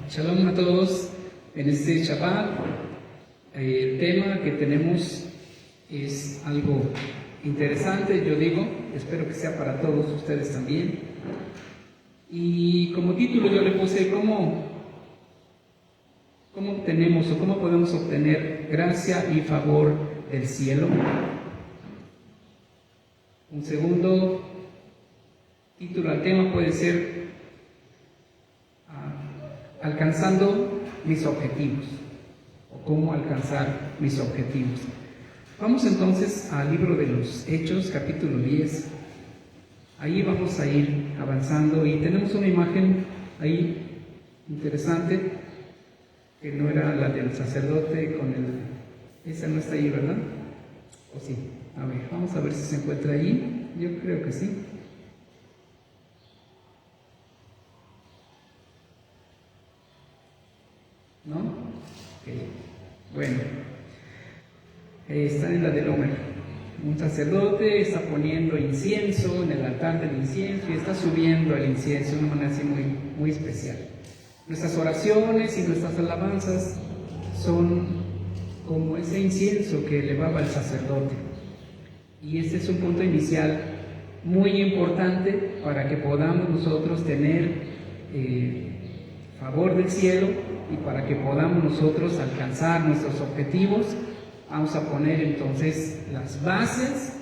Shalom a todos. En este Shabbat, el tema que tenemos es algo interesante, yo digo, espero que sea para todos ustedes también. Y como título yo le puse cómo obtenemos o cómo podemos obtener gracia y favor del cielo. Un segundo título al tema puede ser alcanzando mis objetivos, o cómo alcanzar mis objetivos. Vamos entonces al libro de los Hechos, capítulo 10. Ahí vamos a ir avanzando y tenemos una imagen ahí interesante, que no era la del sacerdote con el... Esa no está ahí, ¿verdad? ¿O sí? A ver, vamos a ver si se encuentra ahí. Yo creo que sí. ¿No? Okay. Bueno, está en la del Homer. Un sacerdote está poniendo incienso en el altar del incienso y está subiendo el incienso de una manera así muy especial. Nuestras oraciones y nuestras alabanzas son como ese incienso que elevaba el sacerdote. Y este es un punto inicial muy importante para que podamos nosotros tener favor del cielo y para que podamos nosotros alcanzar nuestros objetivos. Vamos a poner entonces las bases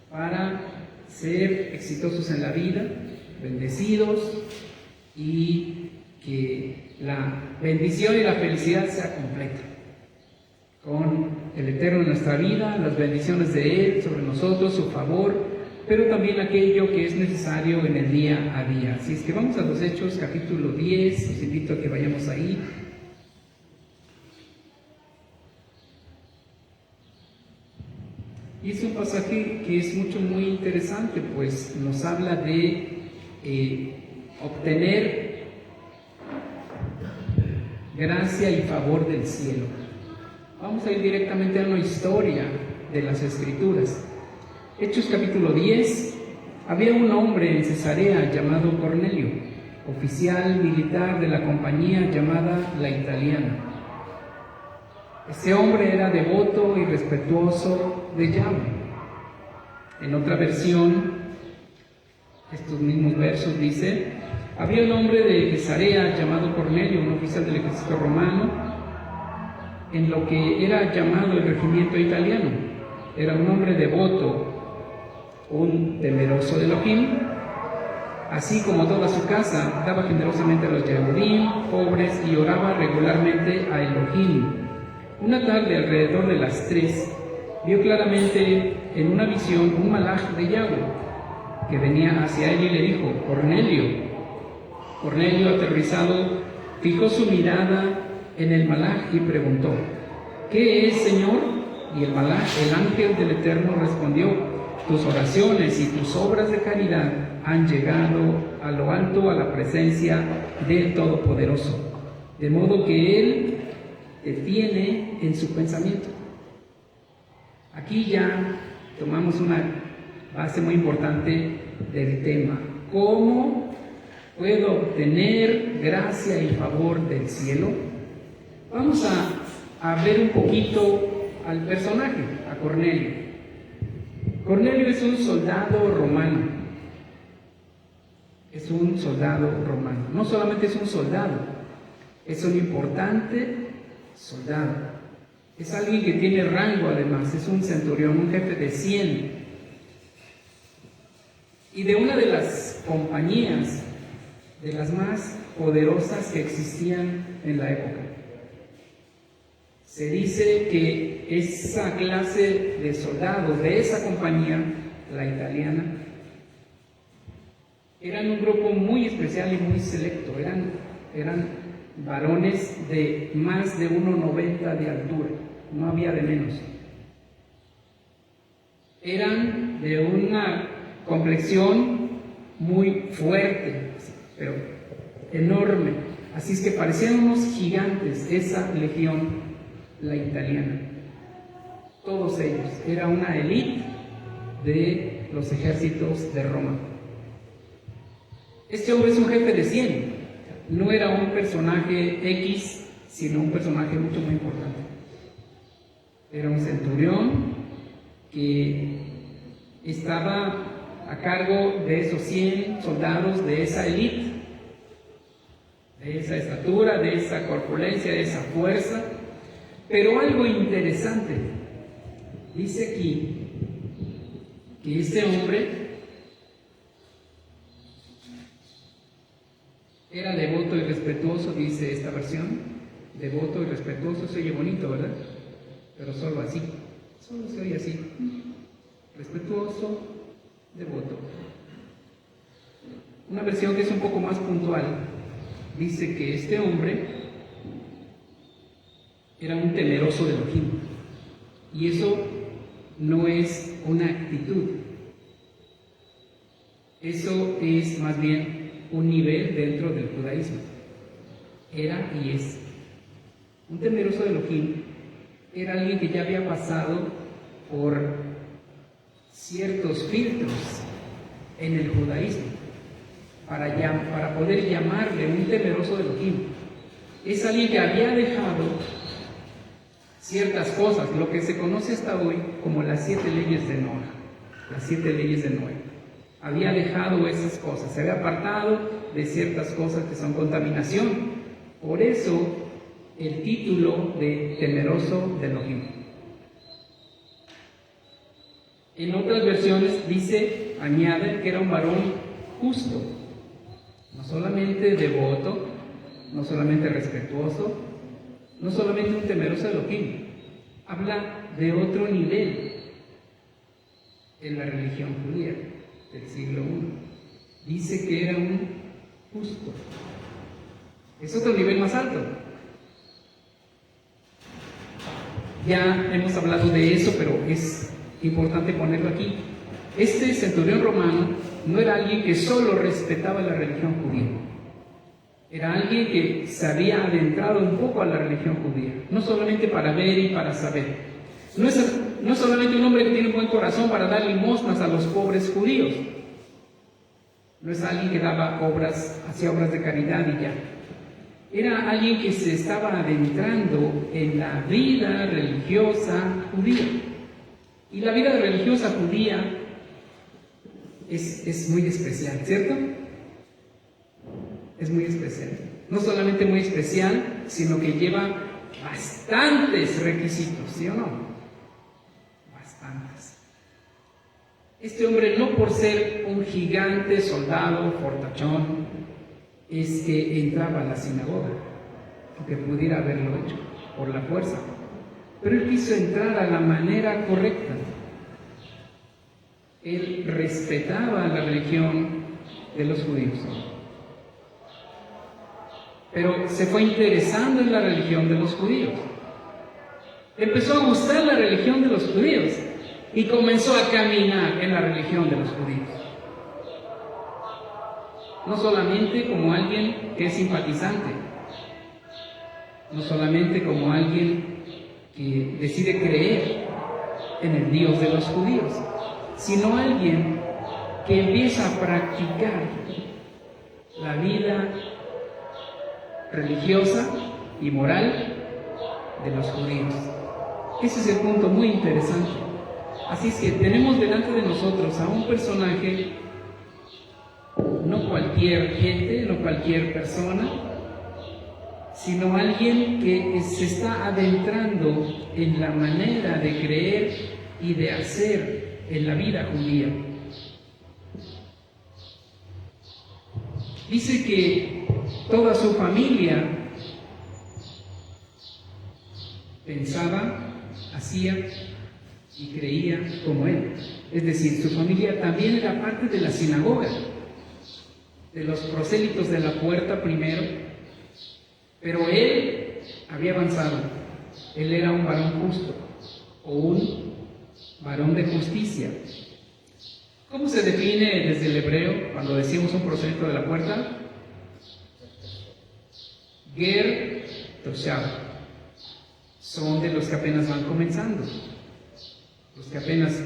para ser exitosos en la vida, bendecidos, y que la bendición y la felicidad sea completa con el Eterno en nuestra vida, las bendiciones de Él sobre nosotros, su favor, pero también aquello que es necesario en el día a día. Así es que vamos a los Hechos, capítulo 10, los invito a que vayamos ahí. Y es un pasaje que es muy interesante, pues nos habla de obtener gracia y favor del cielo. Vamos a ir directamente a una historia de las Escrituras. Hechos capítulo 10. Había un hombre en Cesarea llamado Cornelio, oficial militar de la compañía llamada La Italiana. Este hombre era devoto y respetuoso de Yahweh. En otra versión, estos mismos versos dice: había un hombre de Cesarea llamado Cornelio, un oficial del ejército romano, en lo que era llamado el regimiento italiano. Era un hombre devoto, un temeroso de Elohim, así como toda su casa, daba generosamente a los Yehudim, pobres, y oraba regularmente a Elohim. Una tarde, alrededor de las 3, vio claramente en una visión un malaj de Yahweh que venía hacia él y le dijo: Cornelio. Cornelio, aterrorizado, fijó su mirada en el malaj y preguntó: ¿qué es, Señor? Y el malaj, el ángel del Eterno, respondió: tus oraciones y tus obras de caridad han llegado a lo alto, a la presencia del Todopoderoso, de modo que Él te tiene en su pensamiento. Aquí ya tomamos una base muy importante del tema: ¿cómo puedo obtener gracia y favor del cielo? Vamos a ver un poquito al personaje, a Cornelio. Cornelio es un soldado romano. Es un soldado romano. No solamente es un soldado, es un importante soldado. Es alguien que tiene rango, además. Es un centurión, un jefe de 100. Y de una de las compañías, de las más poderosas que existían en la época. Se dice que esa clase de soldados de esa compañía, la italiana, eran un grupo muy especial y muy selecto. Eran varones de más de 1,90 de altura, no había de menos. Eran de una complexión muy fuerte, pero enorme. Así es que parecían unos gigantes, esa legión, la italiana. Todos ellos. Era una élite de los ejércitos de Roma. Este hombre es un jefe de 100. no era un personaje X, sino un personaje mucho muy importante. Era un centurión que estaba a cargo de esos 100 soldados de esa élite, de esa estatura, de esa corpulencia, de esa fuerza. Pero algo interesante, dice aquí que este hombre era devoto y respetuoso, dice esta versión. Devoto y respetuoso se oye bonito, ¿verdad? Pero solo así, solo se oye así. Respetuoso, devoto. Una versión que es un poco más puntual dice que este hombre era un temeroso de Elohim. Y eso no es una actitud. Eso es más bien un nivel dentro del judaísmo. Era y es. Un temeroso de Elohim era alguien que ya había pasado por ciertos filtros en el judaísmo para poder llamarle un temeroso de Elohim. Es alguien que había dejado ciertas cosas, lo que se conoce hasta hoy como las 7 leyes de Noé. Las 7 leyes de Noé. Había dejado esas cosas, se había apartado de ciertas cosas que son contaminación. Por eso el título de temeroso de Elohim. En otras versiones dice, añade que era un varón justo, no solamente devoto, no solamente respetuoso, no solamente un temeroso de Elohim, habla de otro nivel en la religión judía del siglo I. Dice que era un justo. Es otro nivel más alto. Ya hemos hablado de eso, pero es importante ponerlo aquí. Este centurión romano no era alguien que solo respetaba la religión judía. Era alguien que se había adentrado un poco a la religión judía, no solamente para ver y para saber. No es solamente un hombre que tiene un buen corazón para dar limosnas a los pobres judíos. No es alguien que hacía obras de caridad y ya. Era alguien que se estaba adentrando en la vida religiosa judía. Y la vida religiosa judía es muy especial, ¿cierto? Es muy especial. No solamente muy especial, sino que lleva bastantes requisitos, ¿sí o no? Bastantes. Este hombre, no por ser un gigante soldado, fortachón, es que entraba a la sinagoga, aunque pudiera haberlo hecho por la fuerza. Pero él quiso entrar a la manera correcta. Él respetaba la religión de los judíos, pero se fue interesando en la religión de los judíos. Empezó a gustar la religión de los judíos y comenzó a caminar en la religión de los judíos. No solamente como alguien que es simpatizante, no solamente como alguien que decide creer en el Dios de los judíos, sino alguien que empieza a practicar la vida religiosa y moral de los judíos. Ese es el punto muy interesante. Así es que tenemos delante de nosotros a un personaje, no cualquier gente, no cualquier persona, sino alguien que se está adentrando en la manera de creer y de hacer en la vida judía. Dice que toda su familia pensaba, hacía y creía como él. Es decir, su familia también era parte de la sinagoga, de los prosélitos de la puerta primero, pero él había avanzado. Él era un varón justo o un varón de justicia. ¿Cómo se define desde el hebreo cuando decimos un prosélito de la puerta? Ger Toshav. Son de los que apenas van comenzando, los que apenas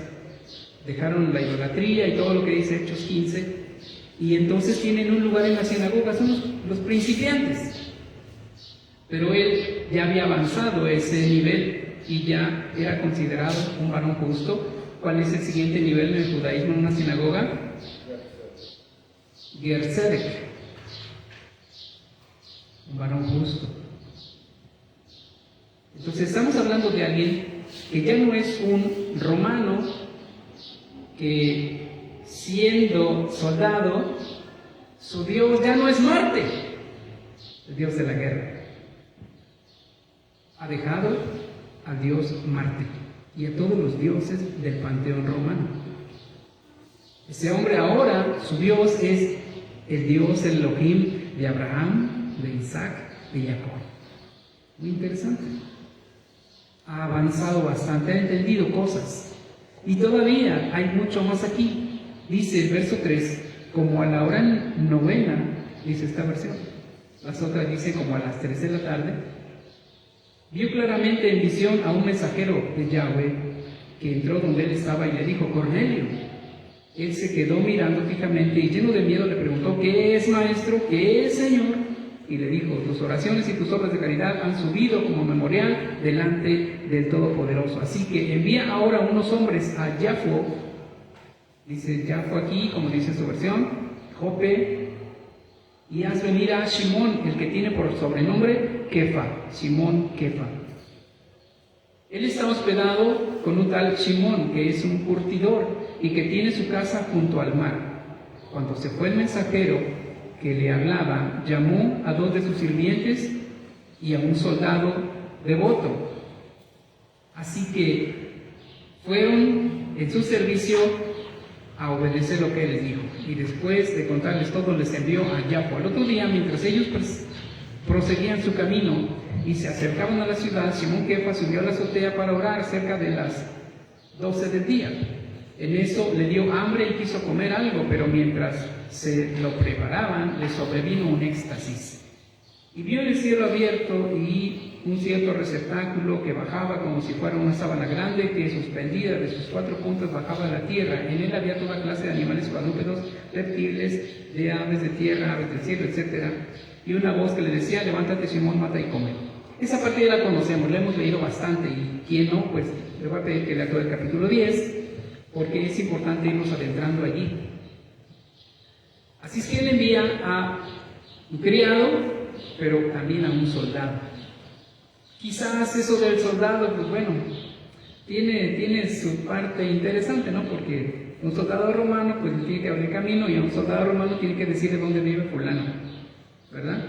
dejaron la idolatría y todo lo que dice Hechos 15, y entonces tienen un lugar en la sinagoga, son los principiantes. Pero él ya había avanzado ese nivel y ya era considerado un varón justo. ¿Cuál es el siguiente nivel en el judaísmo en una sinagoga? Ger Tzedek, un varón justo. Entonces estamos hablando de alguien que ya no es un romano que, siendo soldado, su Dios ya no es Marte, el Dios de la guerra. Ha dejado al Dios Marte y a todos los dioses del panteón romano. Ese hombre ahora, su Dios es el Dios Elohim de Abraham, de Isaac, de Jacob. Muy interesante. Ha avanzado bastante, ha entendido cosas. Y todavía hay mucho más aquí. Dice el verso 3, como a la hora novena, dice esta versión. Las otras dicen como a las 3 de la tarde. Vio claramente en visión a un mensajero de Yahweh que entró donde él estaba y le dijo, Cornelio. Él se quedó mirando fijamente y lleno de miedo le preguntó, ¿qué es, maestro? ¿Qué es, Señor? Y le dijo, tus oraciones y tus obras de caridad han subido como memorial delante del Todopoderoso. Así que envía ahora unos hombres a Jafo, dice Jafo aquí, como dice su versión, Jope, y haz venir a Simón, el que tiene por sobrenombre Kefa, Simón Kefa. Él está hospedado con un tal Simón, que es un curtidor y que tiene su casa junto al mar. Cuando se fue el mensajero que le hablaba, llamó a 2 de sus sirvientes y a un soldado devoto. Así que fueron en su servicio a obedecer lo que él les dijo. Y después de contarles todo, les envió a Jafo. Al otro día, mientras ellos proseguían su camino y se acercaban a la ciudad, Simón Kefa subió a la azotea para orar cerca de las 12 del día. En eso le dio hambre y quiso comer algo, pero mientras se lo preparaban, le sobrevino un éxtasis. Y vio el cielo abierto y un cierto receptáculo que bajaba como si fuera una sábana grande, que suspendida de sus 4 puntas bajaba a la tierra. En él había toda clase de animales cuadrúpedos, reptiles, de aves de tierra, aves del cielo, etc. Y una voz que le decía, levántate Simón, mata y come. Esa parte ya la conocemos, la hemos leído bastante, y quien no, pues le voy a pedir que lea todo el capítulo 10, porque es importante irnos adentrando allí. Así es que él envía a un criado, pero también a un soldado. Quizás eso del soldado, pues bueno, tiene su parte interesante, ¿no? Porque un soldado romano, pues tiene que abrir camino, y a un soldado romano tiene que decirle dónde vive fulano, ¿verdad?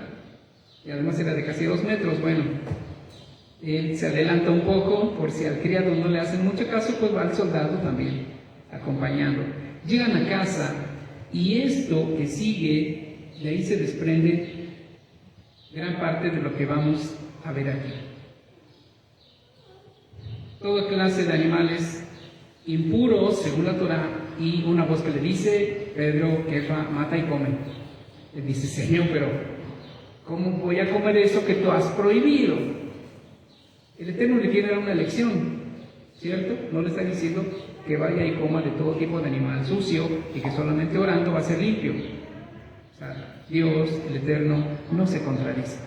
Y además era de casi 2 metros. Bueno, él se adelanta un poco, por si al criado no le hacen mucho caso, pues va al soldado también, acompañando. Llegan a casa, y esto que sigue, de ahí se desprende gran parte de lo que vamos a ver aquí. Toda clase de animales impuros, según la Torah, y una voz que le dice, Pedro, Kefa, mata y come. Le dice, Señor, pero ¿cómo voy a comer eso que tú has prohibido? El Eterno le quiere dar una lección, ¿cierto? No le está diciendo que vaya y coma de todo tipo de animal sucio y que solamente orando va a ser limpio. O sea, Dios, el Eterno, no se contradice.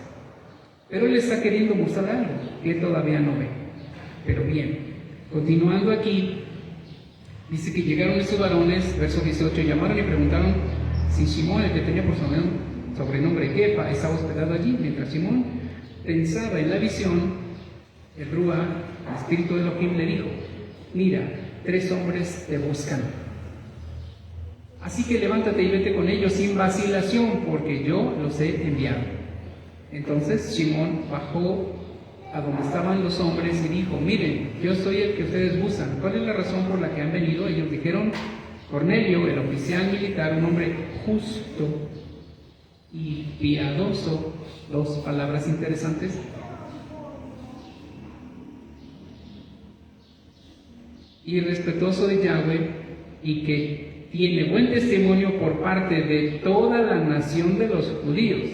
Pero Él está queriendo mostrar algo que todavía no ve. Pero bien, continuando aquí, dice que llegaron estos varones, verso 18, llamaron y preguntaron si Simón, el que tenía por sobrenombre Kefa, estaba hospedado allí. Mientras Simón pensaba en la visión, el Ruach, el espíritu de Elohim, le dijo, mira, 3 hombres te buscan. Así que levántate y vete con ellos sin vacilación, porque yo los he enviado. Entonces Simón bajó a donde estaban los hombres y dijo, miren, yo soy el que ustedes buscan. ¿Cuál es la razón por la que han venido? Ellos dijeron, Cornelio, el oficial militar, un hombre justo y piadoso, 2 palabras interesantes, y respetuoso de Yahweh, y que tiene buen testimonio por parte de toda la nación de los judíos.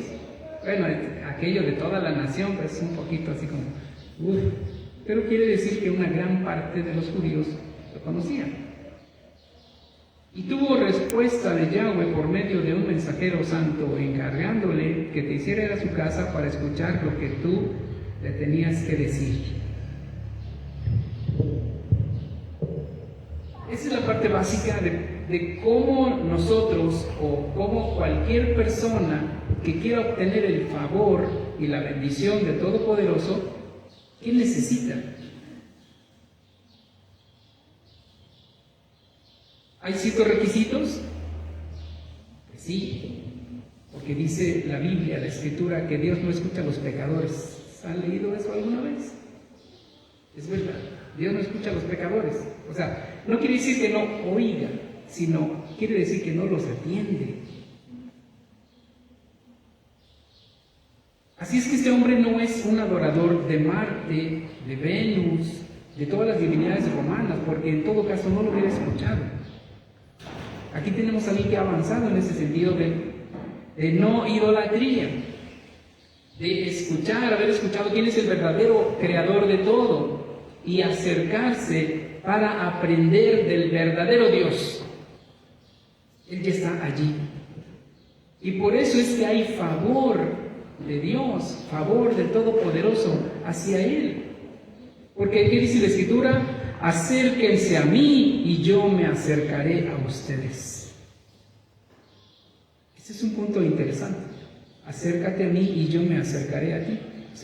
Bueno, aquello de toda la nación es un poquito así como, pero quiere decir que una gran parte de los judíos lo conocían. Y tuvo respuesta de Yahweh por medio de un mensajero santo, encargándole que te hiciera ir a su casa para escuchar lo que tú le tenías que decir. Esa es la parte básica de cómo nosotros o cómo cualquier persona que quiera obtener el favor y la bendición del Todopoderoso, ¿qué necesita? ¿Hay ciertos requisitos? Pues sí, porque dice la Biblia, la Escritura, que Dios no escucha a los pecadores. ¿Han leído eso alguna vez? Es verdad, Dios no escucha a los pecadores. O sea, no quiere decir que no oiga, sino quiere decir que no los atiende. Así es que este hombre no es un adorador de Marte, de Venus, de todas las divinidades romanas, porque en todo caso no lo hubiera escuchado. Aquí tenemos a alguien que ha avanzado en ese sentido de no idolatría, de escuchar, haber escuchado quién es el verdadero creador de todo y acercarse para aprender del verdadero Dios. Él ya está allí. Y por eso es que hay favor de Dios, favor del Todopoderoso hacia Él. Porque ¿qué dice la Escritura? Acérquense a mí y yo me acercaré a ustedes. Ese es un punto interesante. Acércate a mí y yo me acercaré a ti.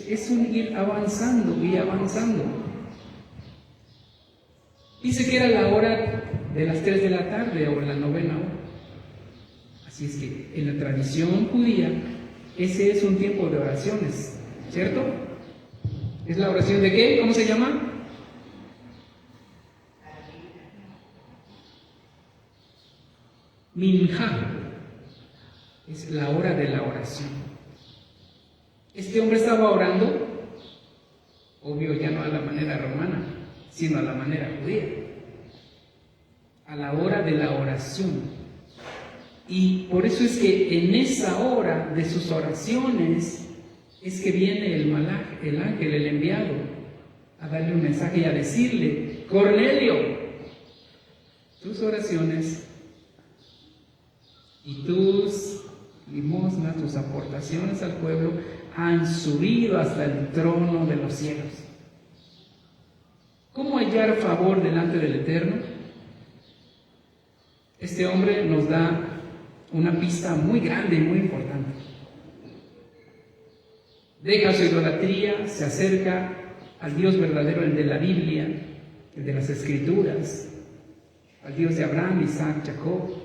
Es un ir avanzando y avanzando. Dice que era la hora de las 3 de la tarde o la 9ª hora. Así es que en la tradición judía, ese es un tiempo de oraciones, ¿cierto? ¿Es la oración de qué? ¿Cómo se llama? Minjá. Es la hora de la oración. Este hombre estaba orando, obvio ya no a la manera romana, sino a la manera judía, a la hora de la oración. Y por eso es que en esa hora de sus oraciones es que viene el malaj, el ángel, el enviado, a darle un mensaje y a decirle: Cornelio, tus oraciones y tus limosnas, tus aportaciones al pueblo han subido hasta el trono de los cielos. ¿Cómo hallar favor delante del Eterno? Este hombre nos da una pista muy grande y muy importante. Deja su idolatría, se acerca al Dios verdadero, el de la Biblia, el de las Escrituras, al Dios de Abraham, Isaac, Jacob,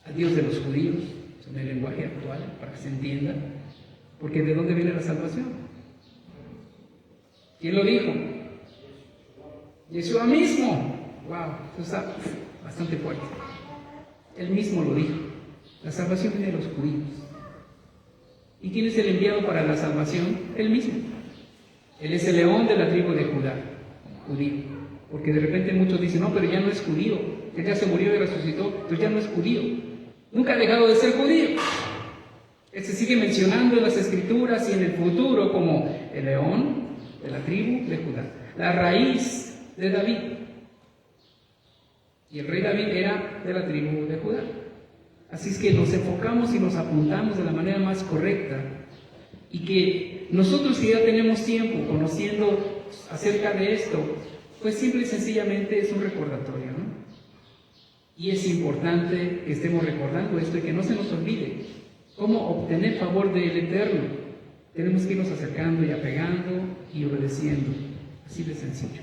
al Dios de los judíos, en el lenguaje actual, para que se entienda, porque ¿de dónde viene la salvación? ¿Quién lo dijo? Yeshua mismo. Wow, eso está bastante fuerte. Él mismo lo dijo. La salvación viene de los judíos. ¿Y quién es el enviado para la salvación? Él mismo. Él es el león de la tribu de Judá, judío. Porque de repente muchos dicen: no, pero ya no es judío, él ya se murió y resucitó, entonces ya no es judío. Nunca ha dejado de ser judío. Él se sigue mencionando en las Escrituras y en el futuro como el león de la tribu de Judá, la raíz de David. Y el rey David era de la tribu de Judá. Así es que nos enfocamos y nos apuntamos de la manera más correcta. Y que nosotros, que ya tenemos tiempo conociendo acerca de esto, pues simple y sencillamente es un recordatorio, ¿no? Y es importante que estemos recordando esto y que no se nos olvide cómo obtener favor del Eterno. Tenemos que irnos acercando y apegando y obedeciendo. Así de sencillo.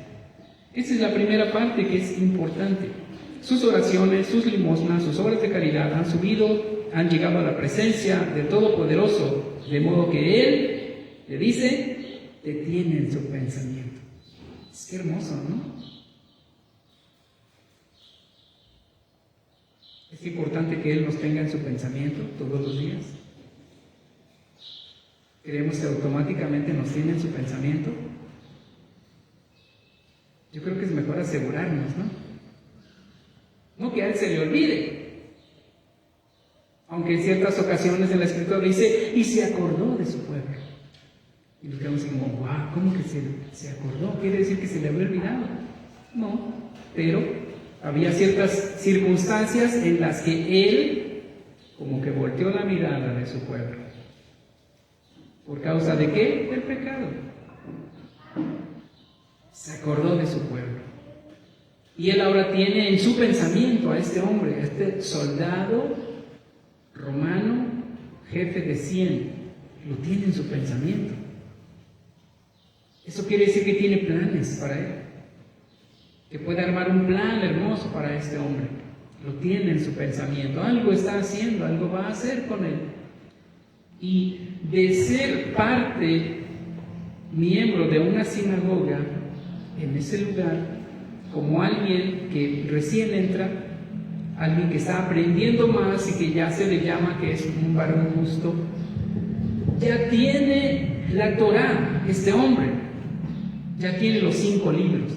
Esa es la primera parte que es importante. Sus oraciones, sus limosnas, sus obras de caridad han subido, han llegado a la presencia del Todopoderoso, de modo que Él le dice: te tiene en su pensamiento. Es que hermoso, ¿no? Es importante que Él nos tenga en su pensamiento todos los días. ¿Creemos que automáticamente nos tiene en su pensamiento? Yo creo que es mejor asegurarnos, ¿no? No que a Él se le olvide. Aunque en ciertas ocasiones en la Escritura dice: y se acordó de su pueblo. Y nos quedamos como: wow, ¿cómo que se acordó? ¿Quiere decir que se le había olvidado? No, pero Había ciertas circunstancias en las que él como que volteó la mirada de su pueblo. ¿Por causa de qué? Del pecado. Se acordó de su pueblo. Y él ahora tiene en su pensamiento a este hombre, a este soldado romano, jefe de 100. Lo tiene en su pensamiento. Eso quiere decir que tiene planes para él. Que puede armar un plan hermoso para este hombre. Lo tiene en su pensamiento. Algo está haciendo, algo va a hacer con él. Y de ser parte, miembro de una sinagoga en ese lugar, como alguien que recién entra, alguien que está aprendiendo más y que ya se le llama que es un varón justo, ya tiene la Torá, este hombre, ya tiene los 5 libros,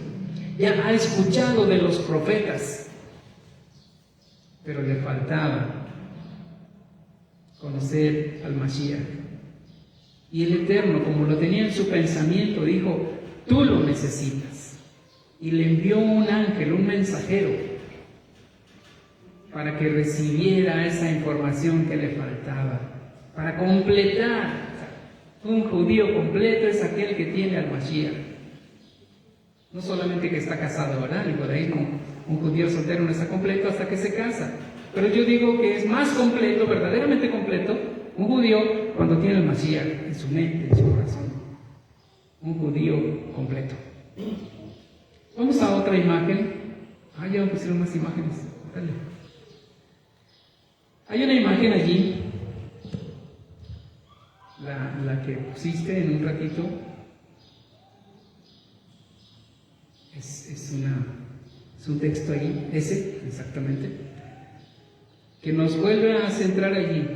ya ha escuchado de los profetas, pero le faltaba conocer al Mashiach. Y el Eterno, como lo tenía en su pensamiento, dijo: tú lo necesitas. Y le envió un ángel, un mensajero, para que recibiera esa información que le faltaba, para completar. Un judío completo es aquel que tiene al Mashiach. No solamente que está casado, ¿verdad? En el judaísmo, un judío soltero no está completo hasta que se casa. Pero yo digo que es más completo, verdaderamente completo, un judío cuando tiene el Mashiach en su mente, en su corazón. Un judío completo. Vamos a otra imagen. Ya me pusieron más imágenes. Dale. Hay una imagen allí, la que pusiste en un ratito. Es un texto ahí, ese, exactamente, que nos vuelve a centrar allí.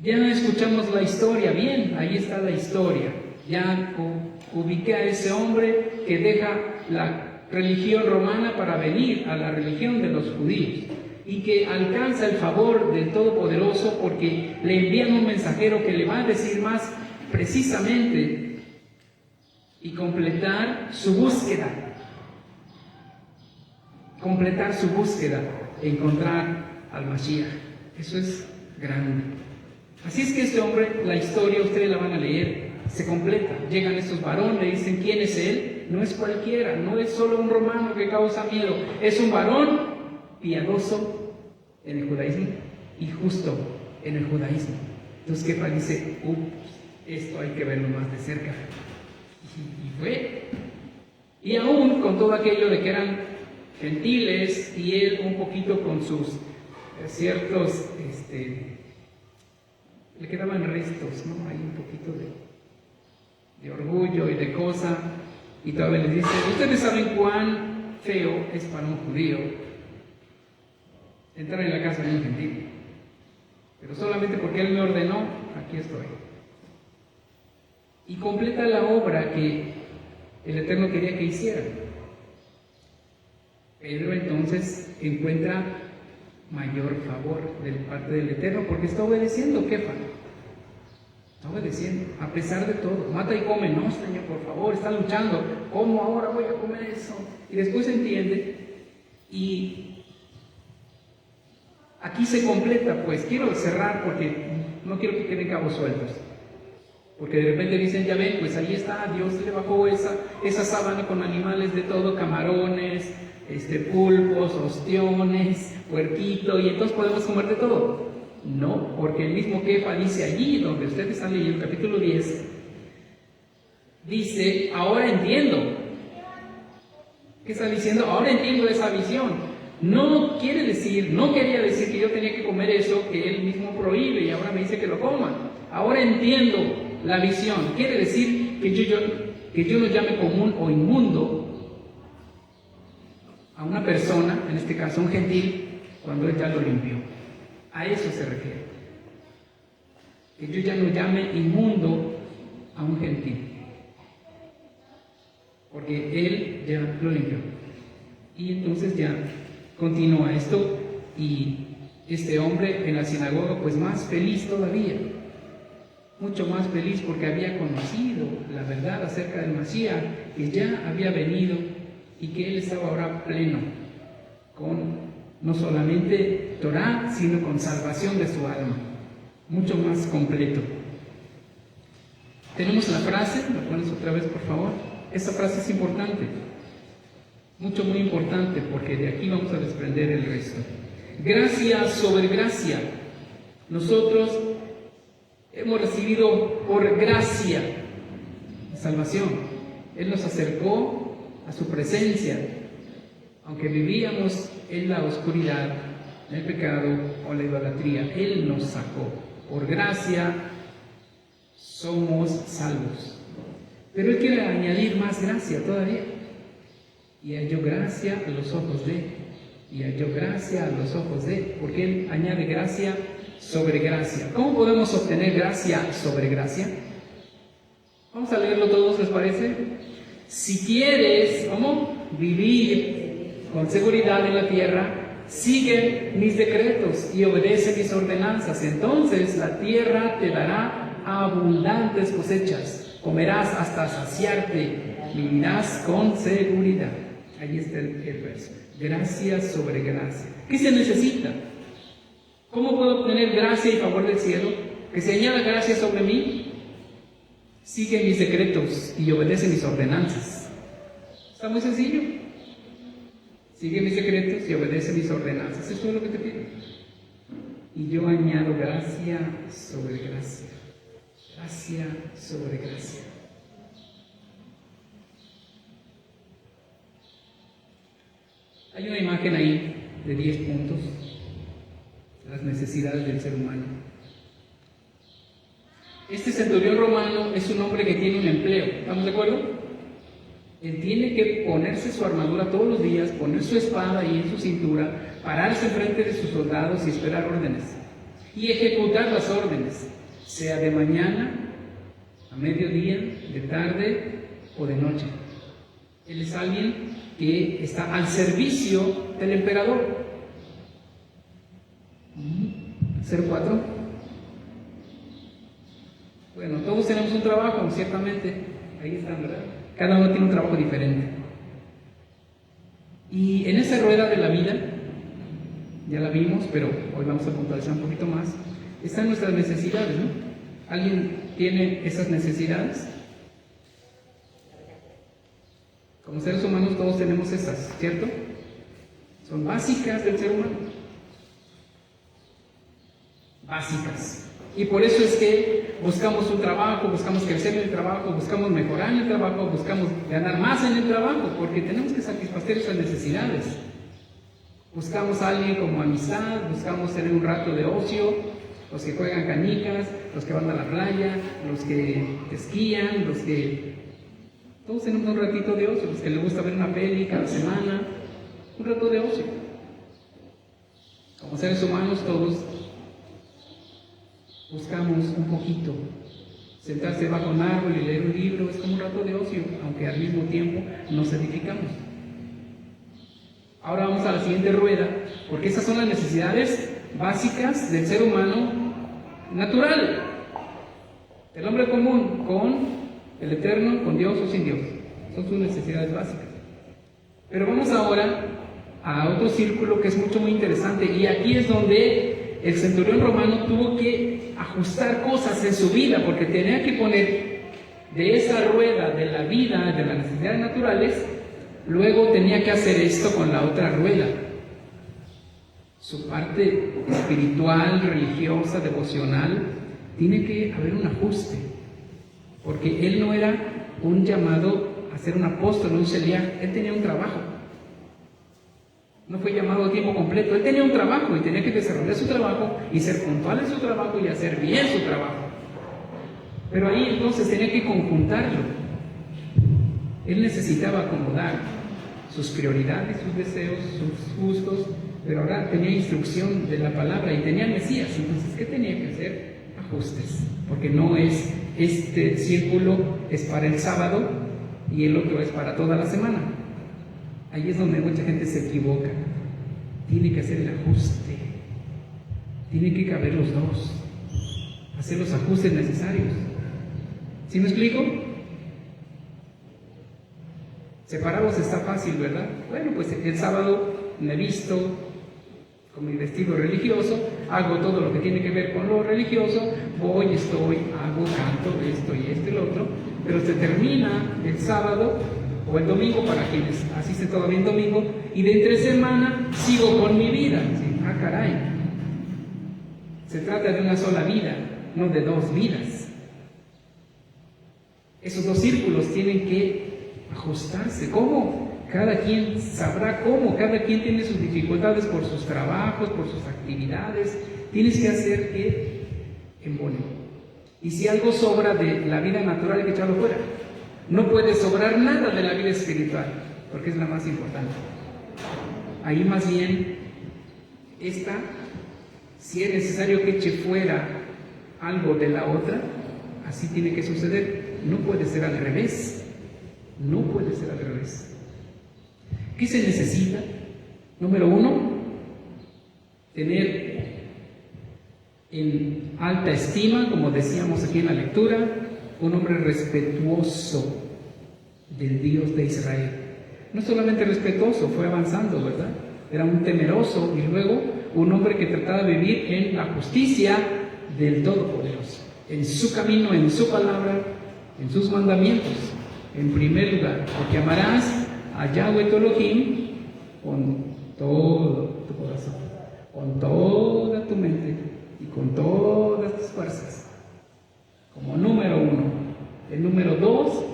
Ya escuchamos la historia, bien, ahí está la historia. Ya ubiqué a ese hombre que deja la religión romana para venir a la religión de los judíos y que alcanza el favor del Todopoderoso porque le envían un mensajero que le va a decir más precisamente y completar su búsqueda. Completar su búsqueda, encontrar al Mashiach. Eso es grande. Así es que este hombre, la historia, ustedes la van a leer, se completa. Llegan estos varones, le dicen quién es él. No es cualquiera, no es solo un romano que causa miedo, es un varón piadoso en el judaísmo y justo en el judaísmo. Entonces Kefa dice: esto hay que verlo más de cerca. Y fue. Y aún con todo aquello de que eran gentiles y él un poquito con sus ciertos, le quedaban restos, ¿no? Hay un poquito de orgullo y de cosa, y todavía les dice: ustedes saben cuán feo es para un judío entrar en la casa de un gentil, pero solamente porque él me ordenó, aquí estoy. Y completa la obra que el Eterno quería que hiciera. Pedro entonces encuentra mayor favor de parte del Eterno porque está obedeciendo. Kefa está obedeciendo a pesar de todo. Mata y come, no Señor, por favor, está luchando. ¿Cómo ahora voy a comer eso? Y después entiende. Y aquí se completa, pues quiero cerrar porque no quiero que queden cabos sueltos. Porque de repente dicen: ya ven, pues ahí está, Dios le bajó esa sábana con animales de todo, camarones, pulpos, ostiones, puerquito, y entonces podemos comer de todo. No, porque el mismo Kefa dice allí, donde ustedes están leyendo, el capítulo 10, dice: ahora entiendo. ¿Qué está diciendo? Ahora entiendo esa visión. No quería decir que yo tenía que comer eso que él mismo prohíbe y ahora me dice que lo coma. Ahora entiendo la visión. Quiere decir que yo no llame común o inmundo a una persona, en este caso un gentil, cuando él ya lo limpió. A eso se refiere. Que yo ya no llame inmundo a un gentil, porque él ya lo limpió. Y entonces ya continúa esto, y este hombre en la sinagoga pues más feliz todavía, mucho más feliz porque había conocido la verdad acerca del Mashiach, que ya había venido y que él estaba ahora pleno, con no solamente Torah, sino con salvación de su alma, mucho más completo. Tenemos la frase, ¿la pones otra vez por favor? Esta frase es importante, muy importante, porque de aquí vamos a desprender el resto. Gracia sobre gracia. Nosotros hemos recibido por gracia la salvación. Él nos acercó a su presencia, aunque vivíamos en la oscuridad, en el pecado o la idolatría. Él nos sacó. Por gracia somos salvos. Pero Él quiere añadir más gracia todavía. Y halló gracia a los ojos de, y halló gracia a los ojos de, porque Él añade gracia sobre gracia. ¿Cómo podemos obtener gracia sobre gracia? Vamos a leerlo todos, ¿les parece? Si quieres, ¿cómo? Vivir con seguridad en la tierra, sigue mis decretos y obedece mis ordenanzas. Entonces la tierra te dará abundantes cosechas, comerás hasta saciarte, vivirás con seguridad. Ahí está el verso. Gracia sobre gracia. ¿Qué se necesita? ¿Cómo puedo obtener gracia y favor del cielo? Que se añada gracia sobre mí. Sigue mis decretos y obedece mis ordenanzas. Está muy sencillo. Sigue mis decretos y obedece mis ordenanzas. Eso es lo que te pido. Y yo añado gracia sobre gracia. Gracia sobre gracia. Hay una imagen ahí de 10 puntos, las necesidades del ser humano. Este centurión romano es un hombre que tiene un empleo, ¿estamos de acuerdo? Él tiene que ponerse su armadura todos los días, poner su espada ahí en su cintura, pararse enfrente de sus soldados y esperar órdenes. Y ejecutar las órdenes, sea de mañana, a mediodía, de tarde o de noche. Él es alguien que está al servicio del emperador. 04. Bueno, todos tenemos un trabajo, ciertamente. Ahí están, ¿verdad? Cada uno tiene un trabajo diferente. Y en esa rueda de la vida, ya la vimos, pero hoy vamos a puntualizar un poquito más, están nuestras necesidades, ¿no? ¿Alguien tiene esas necesidades? Como seres humanos todos tenemos esas, ¿cierto? Son básicas del ser humano. Básicas. Y por eso es que buscamos un trabajo, buscamos crecer en el trabajo, buscamos mejorar en el trabajo, buscamos ganar más en el trabajo, porque tenemos que satisfacer esas necesidades. Buscamos a alguien como amistad, buscamos tener un rato de ocio, los que juegan canicas, los que van a la playa, los que esquían, los que... Todos tenemos un ratito de ocio, los que les gusta ver una peli cada semana, un rato de ocio. Como seres humanos todos buscamos un poquito. Sentarse bajo un árbol y leer un libro es como un rato de ocio, aunque al mismo tiempo nos edificamos. Ahora vamos a la siguiente rueda, porque esas son las necesidades básicas del ser humano natural, del hombre común, con el Eterno, con Dios o sin Dios. Son sus necesidades básicas. Pero vamos ahora a otro círculo que es muy interesante, y aquí es donde el centurión romano tuvo que ajustar cosas en su vida, porque tenía que poner de esa rueda de la vida, de las necesidades naturales, luego tenía que hacer esto con la otra rueda. Su parte espiritual, religiosa, devocional, tiene que haber un ajuste. Porque él no era un llamado a ser un apóstol, un sheliach, él tenía un trabajo. No fue llamado a tiempo completo, él tenía un trabajo y tenía que desarrollar su trabajo y ser puntual en su trabajo y hacer bien su trabajo. Pero ahí entonces tenía que conjuntarlo. Él necesitaba acomodar sus prioridades, sus deseos, sus gustos, pero ahora tenía instrucción de la palabra y tenía Mesías. Entonces, ¿qué tenía que hacer? Ajustes, porque no es este círculo es para el sábado y el otro es para toda la semana. Ahí es donde mucha gente se equivoca. Tiene que hacer el ajuste, tiene que caber los dos, hacer los ajustes necesarios. ¿Sí me explico? Separados está fácil, ¿verdad? Bueno, pues el sábado me visto con mi vestido religioso, hago todo lo que tiene que ver con lo religioso, voy, estoy, hago, canto, esto y esto y lo otro, pero se termina el sábado o el domingo, para quienes asisten todavía el domingo, y de entre semana sigo con mi vida. ¿Sí? Ah, caray. Se trata de una sola vida, no de dos vidas. Esos dos círculos tienen que ajustarse. ¿Cómo? Cada quien sabrá cómo, cada quien tiene sus dificultades por sus trabajos, por sus actividades. Tienes que hacer que embone. Y si algo sobra de la vida natural, hay que echarlo fuera. No puede sobrar nada de la vida espiritual, porque es la más importante. Ahí más bien, si es necesario que eche fuera algo de la otra, así tiene que suceder. No puede ser al revés. No puede ser al revés. ¿Qué se necesita? Número 1, tener en alta estima, como decíamos aquí en la lectura, un hombre respetuoso del Dios de Israel. No solamente respetuoso, fue avanzando, ¿verdad? Era un temeroso y luego un hombre que trataba de vivir en la justicia del Todopoderoso, en su camino, en su palabra, en sus mandamientos, en primer lugar, porque amarás a Yahweh tu Elohim con todo tu corazón, con toda tu mente y con todas tus fuerzas, como número 1. El número 2,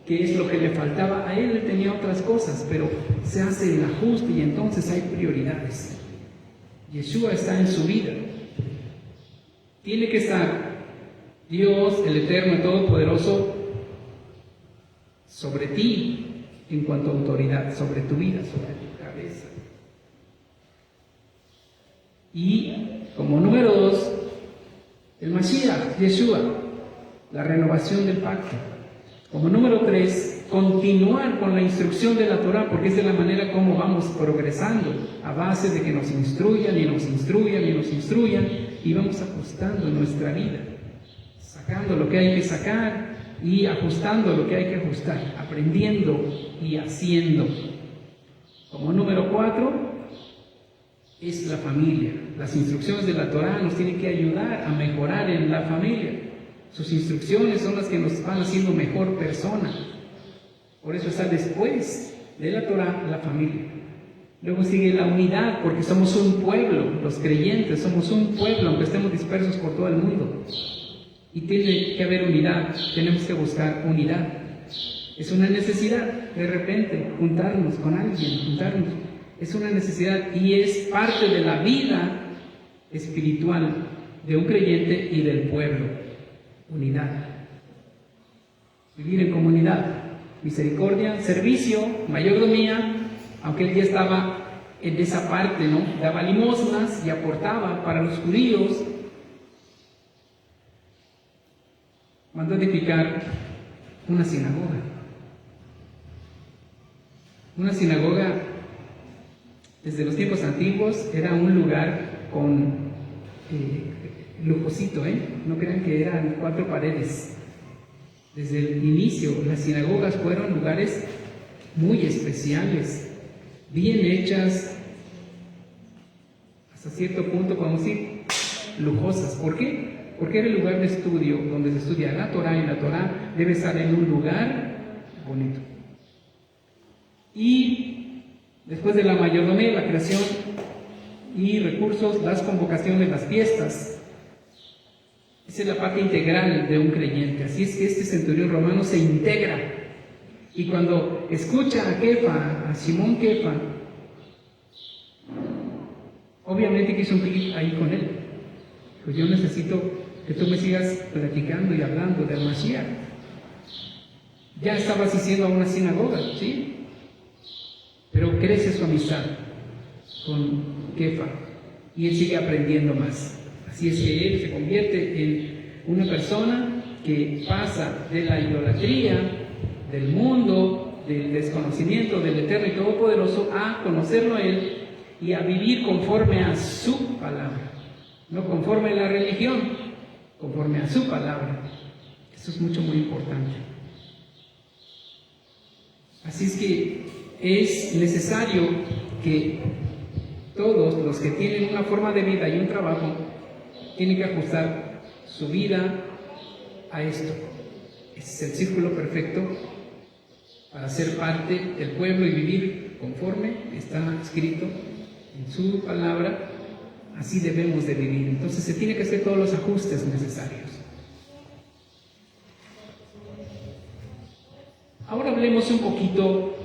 que es lo que le faltaba a él tenía otras cosas, pero se hace el ajuste y entonces hay prioridades. Yeshua está en su vida. Tiene que estar Dios, el Eterno y Todopoderoso, sobre ti en cuanto a autoridad, sobre tu vida, sobre tu cabeza. Y como número 2, el Mashiach, Yeshua, la renovación del pacto. Como número 3, continuar con la instrucción de la Torah, porque es de la manera como vamos progresando, a base de que nos instruyan y nos instruyan y nos instruyan, y vamos ajustando nuestra vida, sacando lo que hay que sacar y ajustando lo que hay que ajustar, aprendiendo y haciendo. Como número 4, es la familia. Las instrucciones de la Torah nos tienen que ayudar a mejorar en la familia. Sus instrucciones son las que nos van haciendo mejor persona. Por eso está después de la Torah la familia. Luego sigue la unidad, porque somos un pueblo, los creyentes somos un pueblo, aunque estemos dispersos por todo el mundo. Y tiene que haber unidad, tenemos que buscar unidad. Es una necesidad, de repente, juntarnos con alguien, juntarnos. Es una necesidad y es parte de la vida espiritual de un creyente y del pueblo. Unidad. Vivir en comunidad. Misericordia, servicio, mayordomía, aunque él ya estaba en esa parte, ¿no? Daba limosnas y aportaba para los judíos. Mandó edificar una sinagoga. Una sinagoga, desde los tiempos antiguos, era un lugar con lujosito, no crean que eran 4 paredes. Desde el inicio, las sinagogas fueron lugares muy especiales, bien hechas, hasta cierto punto podemos decir lujosas. ¿Por qué? Porque era el lugar de estudio donde se estudia la Torah, y la Torah debe estar en un lugar bonito. Y después de la mayordomía, la creación y recursos, las convocaciones, las fiestas. Esa es la parte integral de un creyente. Así es que este centurión romano se integra. Y cuando escucha a Kefa, a Simón Kefa, obviamente que hizo un clic ahí con él. Pues yo necesito que tú me sigas platicando y hablando del Mashiach. Ya estaba asistiendo a una sinagoga, ¿sí? Pero crece su amistad con Kefa y él sigue aprendiendo más. Así es que él se convierte en una persona que pasa de la idolatría, del mundo, del desconocimiento del Eterno y Todopoderoso, a conocerlo a él y a vivir conforme a su palabra. No conforme a la religión, conforme a su palabra. Eso es muy importante. Así es que es necesario que todos los que tienen una forma de vida y un trabajo tienen que ajustar su vida a esto. Ese es el círculo perfecto para ser parte del pueblo y vivir conforme está escrito en su palabra. Así debemos de vivir. Entonces se tiene que hacer todos los ajustes necesarios. Ahora hablemos un poquito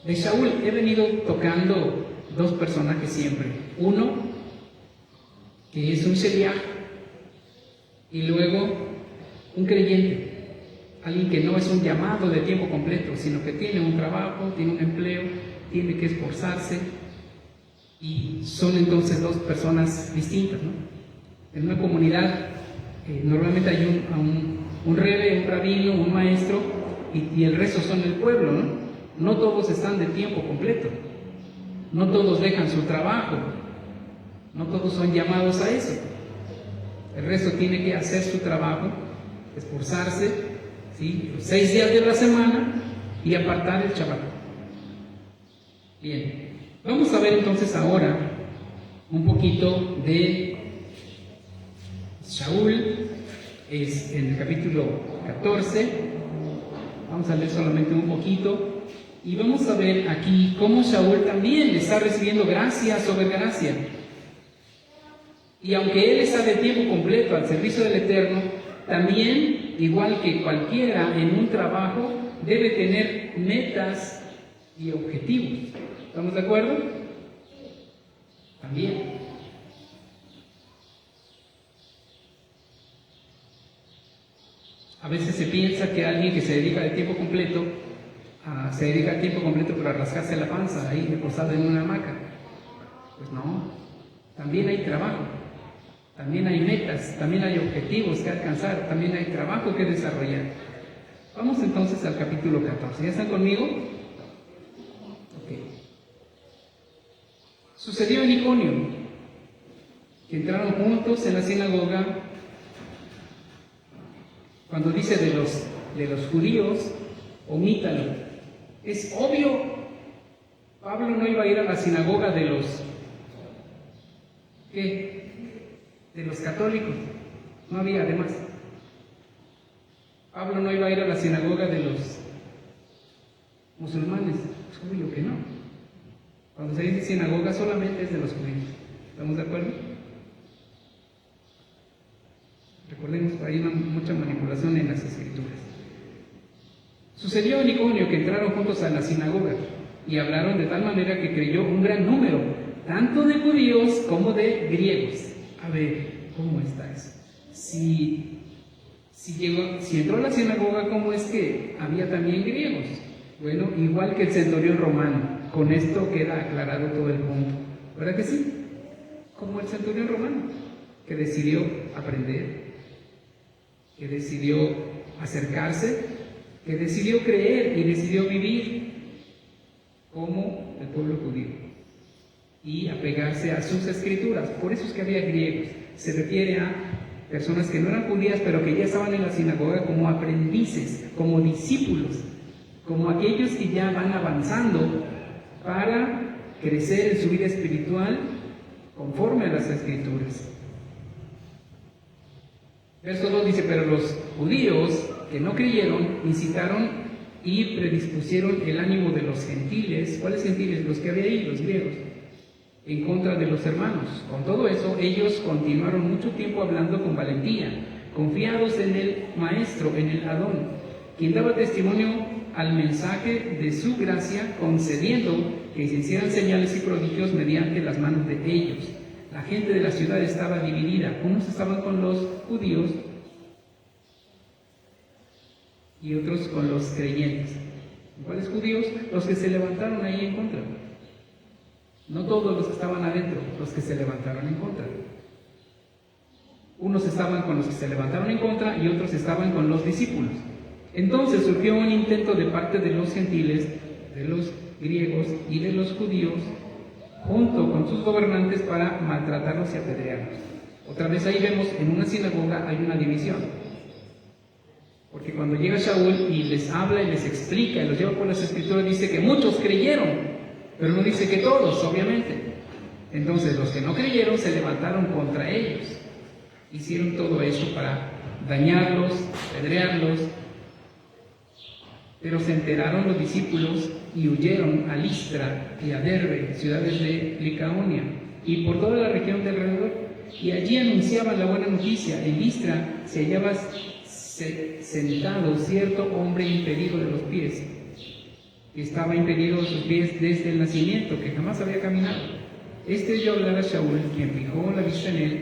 de Saúl. He venido tocando dos personajes siempre. Uno, que es un sheliach, y luego un creyente. Alguien que no es un llamado de tiempo completo, sino que tiene un trabajo, tiene un empleo, tiene que esforzarse. Y son entonces dos personas distintas, ¿no? En una comunidad normalmente hay un rebe, un rabino, un maestro, y el resto son el pueblo, ¿no? No todos están de tiempo completo, no todos dejan su trabajo, no todos son llamados a eso. El resto tiene que hacer su trabajo, esforzarse, ¿sí? Los 6 días de la semana y apartar el Shabbat. Bien. Vamos a ver entonces ahora un poquito de Saúl, es en el capítulo 14, vamos a leer solamente un poquito, y vamos a ver aquí cómo Saúl también está recibiendo gracia sobre gracia. Y aunque él está de tiempo completo al servicio del Eterno, también, igual que cualquiera en un trabajo, debe tener metas y objetivos. ¿Estamos de acuerdo? También. A veces se piensa que alguien que se dedica de tiempo completo, se dedica a tiempo completo para rascarse la panza, ahí reposado en una hamaca. Pues no, también hay trabajo, también hay metas, también hay objetivos que alcanzar, también hay trabajo que desarrollar. Vamos entonces al capítulo 14. ¿Ya están conmigo? Sucedió en Iconio, que entraron juntos en la sinagoga. Cuando dice de los judíos, omítalo. Es obvio, Pablo no iba a ir a la sinagoga de los católicos, no había además. Pablo no iba a ir a la sinagoga de los musulmanes, es obvio que no. Cuando se dice sinagoga solamente es de los judíos. ¿Estamos de acuerdo? Recordemos que hay mucha manipulación en las escrituras. Sucedió en Iconio que entraron juntos a la sinagoga y hablaron de tal manera que creyó un gran número, tanto de judíos como de griegos. A ver, ¿cómo está eso? Si entró a la sinagoga, ¿cómo es que había también griegos? Bueno, igual que el centurión romano. Con esto queda aclarado todo el punto. ¿Verdad que sí? Como el centurión romano, que decidió aprender, que decidió acercarse, que decidió creer y decidió vivir como el pueblo judío y apegarse a sus escrituras. Por eso es que había griegos. Se refiere a personas que no eran judías, pero que ya estaban en la sinagoga como aprendices, como discípulos, como aquellos que ya van avanzando para crecer en su vida espiritual conforme a las escrituras. Verso 2 dice: pero los judíos que no creyeron incitaron y predispusieron el ánimo de los gentiles. ¿Cuáles gentiles? Los que había ahí, los griegos, en contra de los hermanos. Con todo eso, ellos continuaron mucho tiempo hablando con valentía, confiados en el Maestro, en el Adón, quien daba testimonio al mensaje de su gracia, concediendo que se hicieran señales y prodigios mediante las manos de ellos. La gente de la ciudad estaba dividida. Unos estaban con los judíos y otros con los creyentes. ¿Cuáles judíos? Los que se levantaron ahí en contra. No todos los que estaban adentro, los que se levantaron en contra. Unos estaban con los que se levantaron en contra y otros estaban con los discípulos. Entonces surgió un intento de parte de los gentiles, de los griegos y de los judíos, junto con sus gobernantes, para maltratarlos y apedrearlos. Otra vez ahí vemos, en una sinagoga hay una división. Porque cuando llega Saúl y les habla y les explica y los lleva por las escrituras, dice que muchos creyeron. pero no dice que todos, obviamente. Entonces los que no creyeron se levantaron contra ellos. Hicieron todo eso para dañarlos, apedrearlos. Pero se enteraron los discípulos y huyeron a Listra y a Derbe, ciudades de Licaonia, y por toda la región de alrededor. Y allí anunciaban la buena noticia. En Listra se hallaba sentado cierto hombre impedido de los pies, que estaba impedido de sus pies desde el nacimiento, que jamás había caminado. Este oyó hablar a Saúl, quien fijó la vista en él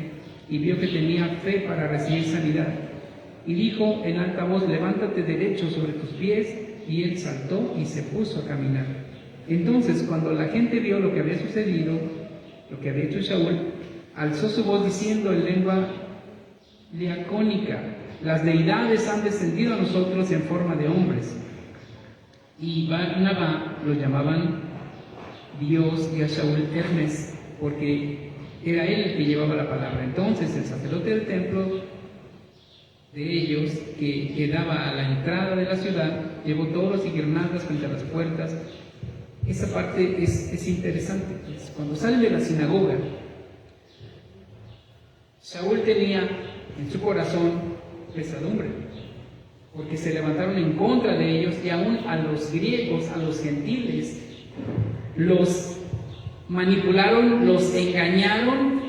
y vio que tenía fe para recibir sanidad. Y dijo en alta voz: levántate derecho sobre tus pies. Y él saltó y se puso a caminar. Entonces, cuando la gente vio lo que había sucedido, lo que había hecho Saúl, alzó su voz diciendo en lengua liacónica: las deidades han descendido a nosotros en forma de hombres. Y Barnabá lo llamaban Dios, y a Saúl Hermes, porque era él el que llevaba la palabra. Entonces el sacerdote del templo de ellos, que quedaba a la entrada de la ciudad, llevó toros y guirnaldas frente a las puertas. Esa parte es interesante. Cuando salen de la sinagoga, Saúl tenía en su corazón pesadumbre, porque se levantaron en contra de ellos, y aún a los griegos, a los gentiles, los manipularon, los engañaron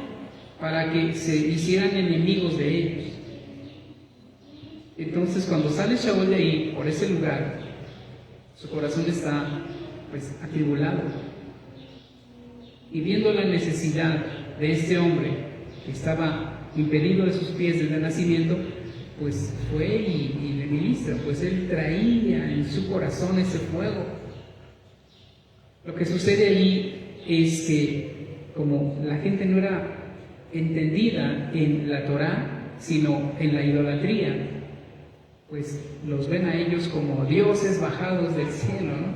para que se hicieran enemigos de ellos. Entonces, cuando sale Saúl de ahí, por ese lugar, su corazón está atribulado. Y viendo la necesidad de este hombre que estaba impedido de sus pies desde el nacimiento, pues fue y le ministra, pues él traía en su corazón ese fuego. Lo que sucede ahí es que, como la gente no era entendida en la Torá, sino en la idolatría, pues los ven a ellos como dioses bajados del cielo, ¿no?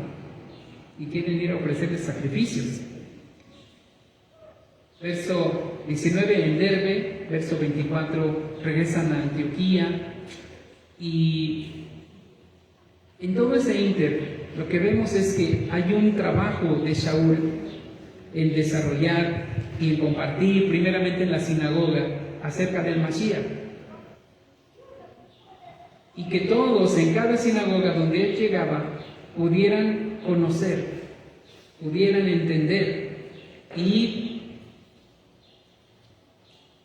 Y quieren ir a ofrecerles sacrificios. Verso 19 en Derbe, verso 24 regresan a Antioquía, y en todo ese ínter lo que vemos es que hay un trabajo de Saúl en desarrollar y en compartir, primeramente en la sinagoga, acerca del Mashiach. Y que todos en cada sinagoga donde él llegaba pudieran conocer, pudieran entender, y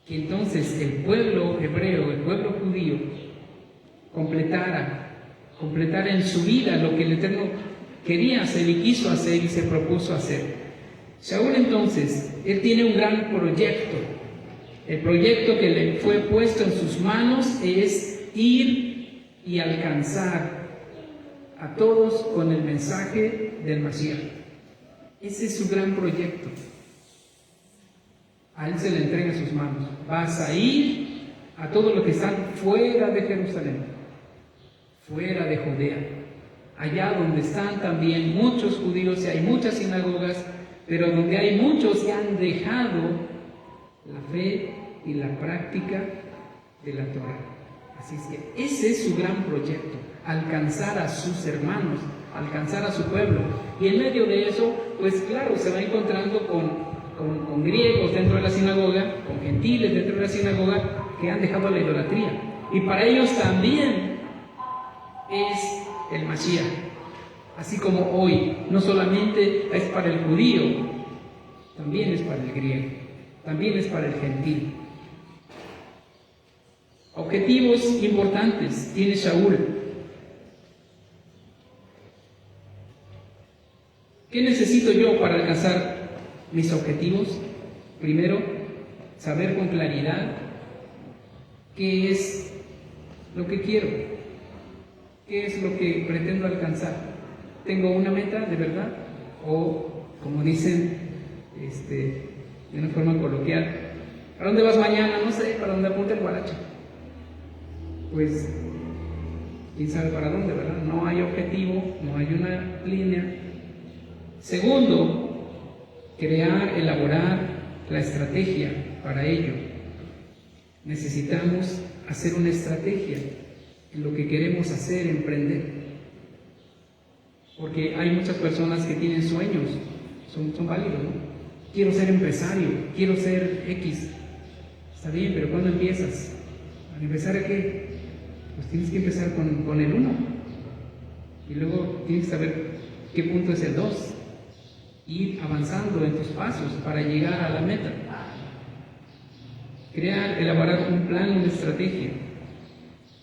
que entonces el pueblo hebreo, el pueblo judío, completara en su vida lo que el Eterno quería hacer y quiso hacer y se propuso hacer. Saúl entonces, él tiene un gran proyecto. El proyecto que le fue puesto en sus manos es ir y alcanzar a todos con el mensaje del Mashiach. Ese es su gran proyecto. A él se le entrega en sus manos. Vas a ir a todos los que están fuera de Jerusalén, fuera de Judea, allá donde están también muchos judíos y hay muchas sinagogas, pero donde hay muchos que han dejado la fe y la práctica de la Torá. Así es que ese es su gran proyecto, alcanzar a sus hermanos, alcanzar a su pueblo. Y en medio de eso, pues claro, se va encontrando con griegos dentro de la sinagoga, con gentiles dentro de la sinagoga que han dejado la idolatría. Y para ellos también es el Mashiach. Así como hoy, no solamente es para el judío, también es para el griego, también es para el gentil. Objetivos importantes tiene Saúl. ¿Qué necesito yo para alcanzar mis objetivos? Primero, saber con claridad qué es lo que quiero, qué es lo que pretendo alcanzar. ¿Tengo una meta de verdad? O, como dicen de una forma coloquial, ¿para dónde vas mañana? No sé, para dónde apunta el guaracho. Pues, quién sabe para dónde, ¿verdad? No hay objetivo, no hay una línea. Segundo, elaborar la estrategia para ello. Necesitamos hacer una estrategia en lo que queremos hacer, emprender. Porque hay muchas personas que tienen sueños son válidos, ¿no? Quiero ser empresario, quiero ser X. Está bien, pero ¿cuándo empiezas? ¿Al empezar a qué? Pues tienes que empezar con el 1. Y luego tienes que saber qué punto es el 2. Ir avanzando en tus pasos para llegar a la meta. Elaborar un plan, una estrategia.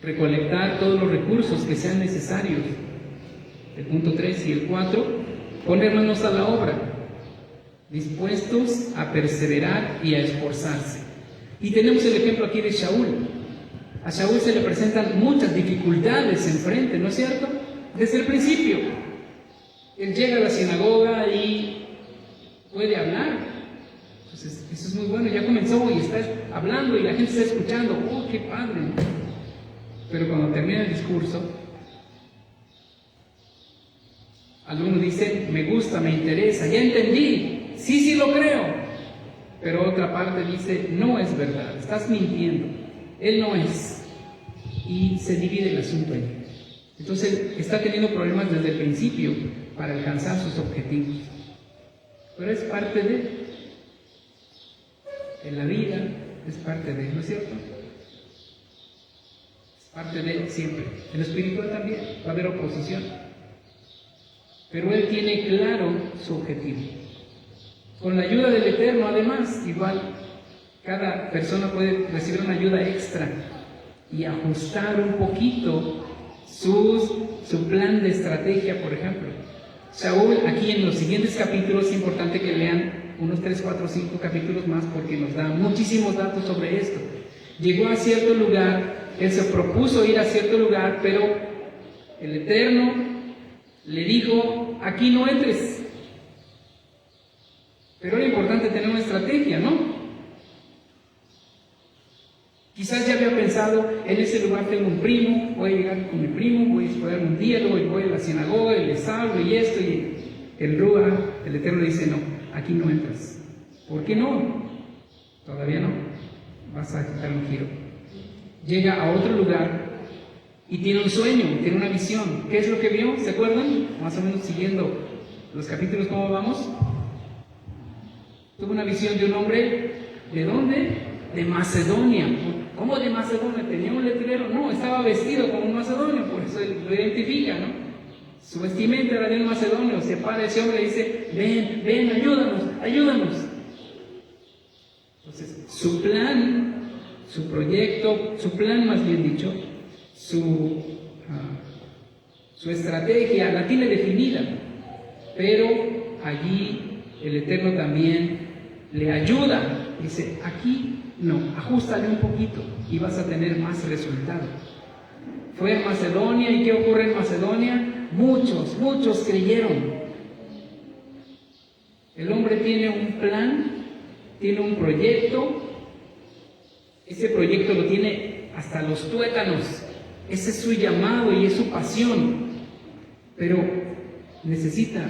Recolectar todos los recursos que sean necesarios. El punto 3 y el 4, poner manos a la obra, dispuestos a perseverar y a esforzarse. Y tenemos el ejemplo aquí de Shaul. A Shaul se le presentan muchas dificultades enfrente, ¿no es cierto? Desde el principio. Él llega a la sinagoga y puede hablar. Entonces, eso es muy bueno. Ya comenzó y está hablando y la gente está escuchando. ¡Oh, qué padre! Pero cuando termina el discurso, algunos dicen, me gusta, me interesa, ya entendí, sí lo creo. Pero otra parte dice, no es verdad, estás mintiendo, él no es. Y se divide el asunto ahí. Entonces está teniendo problemas desde el principio para alcanzar sus objetivos. Pero es parte de, en la vida, es parte de, ¿no es cierto? Es parte de siempre. En lo espiritual también va a haber oposición. Pero él tiene claro su objetivo. Con la ayuda del Eterno, además, igual, cada persona puede recibir una ayuda extra y ajustar un poquito su plan de estrategia, por ejemplo. Saúl, aquí en los siguientes capítulos, es importante que lean unos 3, 4, 5 capítulos más porque nos da muchísimos datos sobre esto. Llegó a cierto lugar, él se propuso ir a cierto lugar, pero el Eterno le dijo, aquí no entres. Pero era importante tener una estrategia, ¿no? Quizás ya había pensado, en ese lugar tengo un primo, voy a llegar con mi primo, voy a esperar un día, luego voy a la sinagoga y les hablo y esto, y el Ruach, el Eterno, le dice, no, aquí no entras. ¿Por qué no? Todavía no. Vas a quitar un giro. Llega a otro lugar y tiene un sueño, tiene una visión. ¿Qué es lo que vio? ¿Se acuerdan? Más o menos siguiendo los capítulos, ¿cómo vamos? Tuvo una visión de un hombre, ¿de dónde? De Macedonia. ¿Cómo de Macedonia? ¿Tenía un letrero? No, estaba vestido como un macedonio, por eso lo identifica, ¿no? Su vestimenta era de un macedonio. Se para ese hombre y dice, ven, ayúdanos. Entonces, su plan, su proyecto, su plan más bien dicho, su estrategia la tiene definida, pero allí el Eterno también le ayuda. Dice, aquí no, ajustale un poquito y vas a tener más resultado. Fue a Macedonia, ¿y qué ocurre en Macedonia? Muchos creyeron. El hombre tiene un plan, tiene un proyecto, ese proyecto lo tiene hasta los tuétanos. Ese es su llamado y es su pasión, pero necesita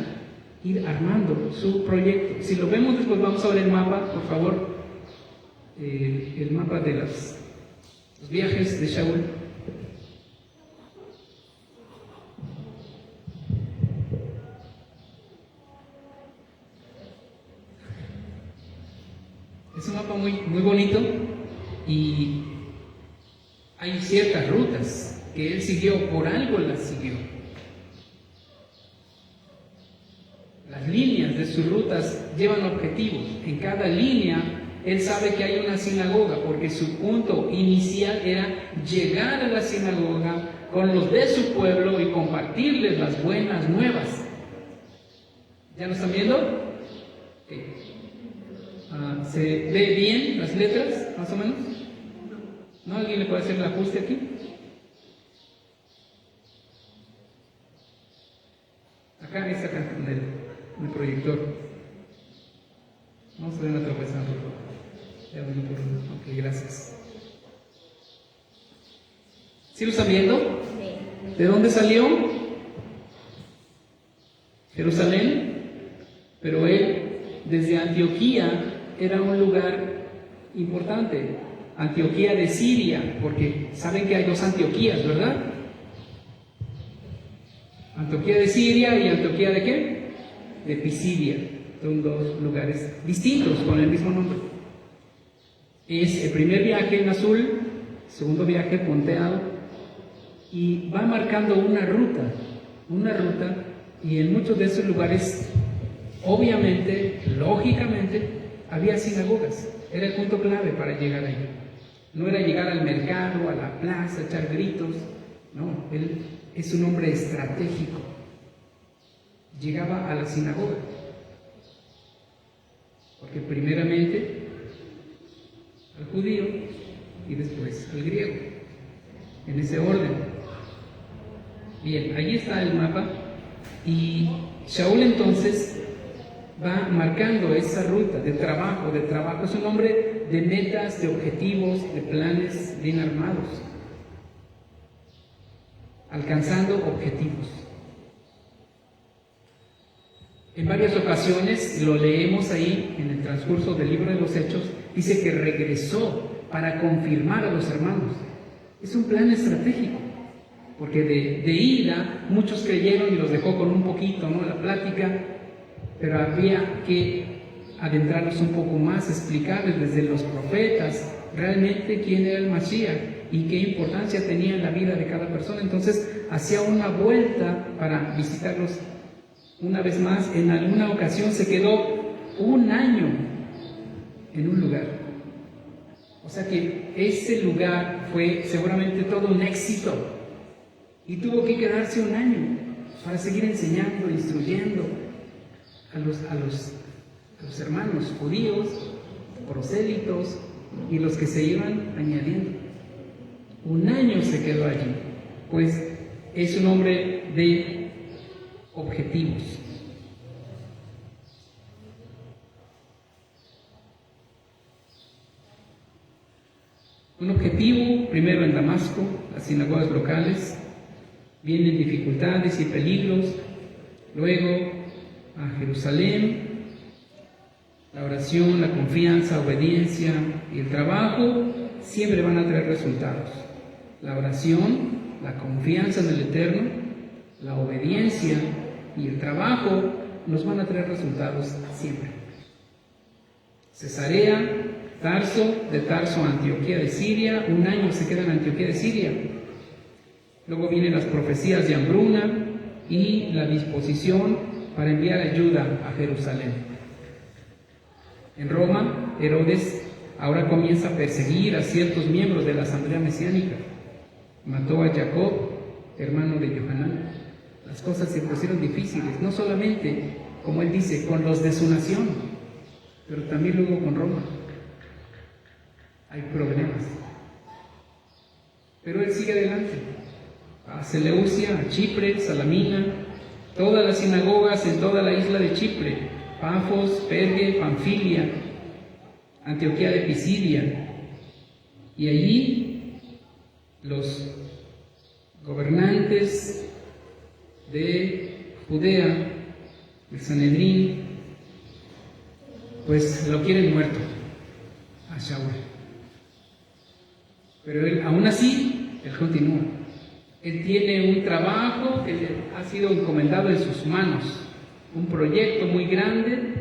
ir armando su proyecto. Si lo vemos después, vamos a ver el mapa, por favor, el mapa de los viajes de Shaul. Es un mapa muy bonito y hay ciertas rutas que él siguió, por algo las siguió. Las líneas de sus rutas llevan objetivos. En cada línea, él sabe que hay una sinagoga, porque su punto inicial era llegar a la sinagoga con los de su pueblo y compartirles las buenas nuevas. ¿Ya lo están viendo? ¿Se ve bien las letras, más o menos? ¿No? ¿Alguien le puede hacer el ajuste aquí? Acá en el proyector. Vamos a ver una tropezada, por favor. Ok, gracias. ¿Sí lo están viendo? ¿De dónde salió? Jerusalén. Pero él, desde Antioquía, era un lugar importante. Antioquía de Siria, porque saben que hay dos Antioquías, ¿verdad? Antioquía de Siria y Antioquía de ¿qué? De Pisidia. son dos lugares distintos con el mismo nombre. Es el primer viaje en azul, segundo viaje punteado, y va marcando una ruta, y en muchos de esos lugares, obviamente, lógicamente, había sinagogas. Era el punto clave para llegar ahí. No era llegar al mercado, a la plaza, echar gritos. No, él es un hombre estratégico. Llegaba a la sinagoga. Porque primeramente al judío y después al griego. En ese orden. Bien, ahí está el mapa. Y Shaul entonces va marcando esa ruta de trabajo. Es un hombre de metas, de objetivos, de planes bien armados. Alcanzando objetivos. En varias ocasiones, lo leemos ahí en el transcurso del libro de los Hechos, dice que regresó para confirmar a los hermanos. Es un plan estratégico, porque de ida muchos creyeron y los dejó con un poquito, ¿no?, la plática, pero había que adentrarnos un poco más, explicarles desde los profetas realmente quién era el Mashiach y qué importancia tenía en la vida de cada persona. Entonces hacía una vuelta para visitarlos una vez más. En alguna ocasión se quedó un año en un lugar. O sea que ese lugar fue seguramente todo un éxito y tuvo que quedarse un año para seguir enseñando, instruyendo a los hermanos judíos, prosélitos y los que se iban añadiendo. Un año se quedó allí, pues es un hombre de objetivos. Un objetivo, primero en Damasco, las sinagogas locales, vienen dificultades y peligros, luego a Jerusalén, la oración, la confianza, obediencia y el trabajo siempre van a traer resultados. La oración, la confianza en el Eterno, la obediencia y el trabajo nos van a traer resultados siempre. Cesarea, de Tarso a Antioquía de Siria, un año se queda en Antioquía de Siria. Luego vienen las profecías de hambruna y la disposición para enviar ayuda a Jerusalén. En Roma, Herodes ahora comienza a perseguir a ciertos miembros de la asamblea mesiánica. Mató a Jacob, hermano de Johanán. Las cosas se pusieron difíciles, no solamente, como él dice, con los de su nación, pero también luego con Roma. Hay problemas. Pero él sigue adelante. A Seleucia, a Chipre, Salamina, todas las sinagogas en toda la isla de Chipre, Pafos, Perge, Panfilia, Antioquía de Pisidia. Y allí los gobernantes de Judea, el Sanedrín, pues lo quieren muerto a Shaul. Pero él, aún así, él continúa. Él tiene un trabajo que le ha sido encomendado en sus manos, un proyecto muy grande,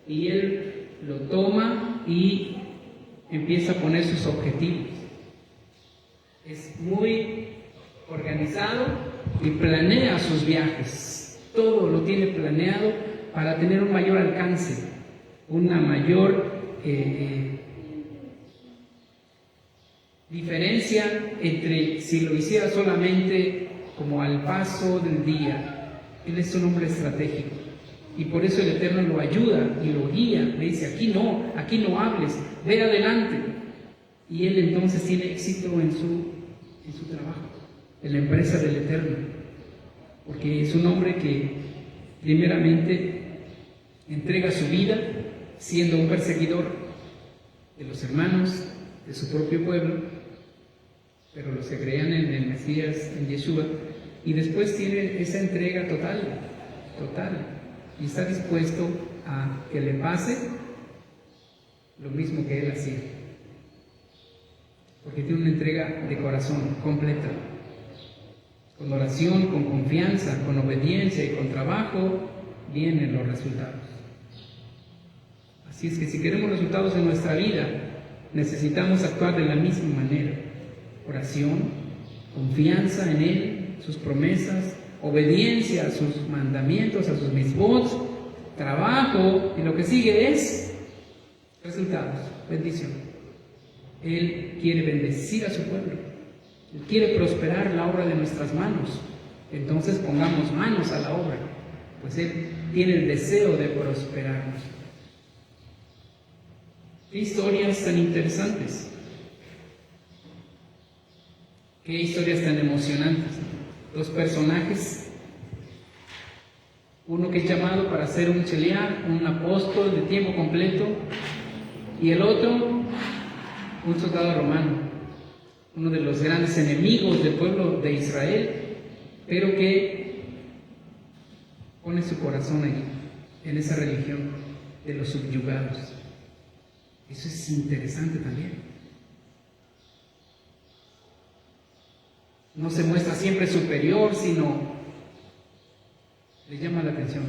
y él lo toma y empieza a poner sus objetivos. Es muy organizado y planea sus viajes. Todo lo tiene planeado para tener un mayor alcance, una mayor diferencia entre si lo hiciera solamente como al paso del día. Él es un hombre estratégico y por eso el Eterno lo ayuda y lo guía. Le dice: aquí no hables, ve adelante. Y él entonces tiene éxito en su trabajo, en la empresa del Eterno, porque es un hombre que primeramente entrega su vida siendo un perseguidor de los hermanos de su propio pueblo, pero los que creían en el Mesías, en Yeshua, y después tiene esa entrega total, y está dispuesto a que le pase lo mismo que él hacía, porque tiene una entrega de corazón completa, con oración, con confianza, con obediencia y con trabajo, vienen los resultados. Así es que si queremos resultados en nuestra vida, necesitamos actuar de la misma manera. Oración, confianza en Él, sus promesas, obediencia a sus mandamientos, a sus mitzvot, trabajo, y lo que sigue es resultados, bendición. Él quiere bendecir a su pueblo, Él quiere prosperar la obra de nuestras manos. Entonces pongamos manos a la obra, pues Él tiene el deseo de prosperarnos. Qué historias tan interesantes, qué historias tan emocionantes. Dos personajes, uno que es llamado para ser un cheliar, un apóstol de tiempo completo, y el otro, un soldado romano, uno de los grandes enemigos del pueblo de Israel, pero que pone su corazón ahí, en esa religión de los subyugados. Eso es interesante también. No se muestra siempre superior, sino le llama la atención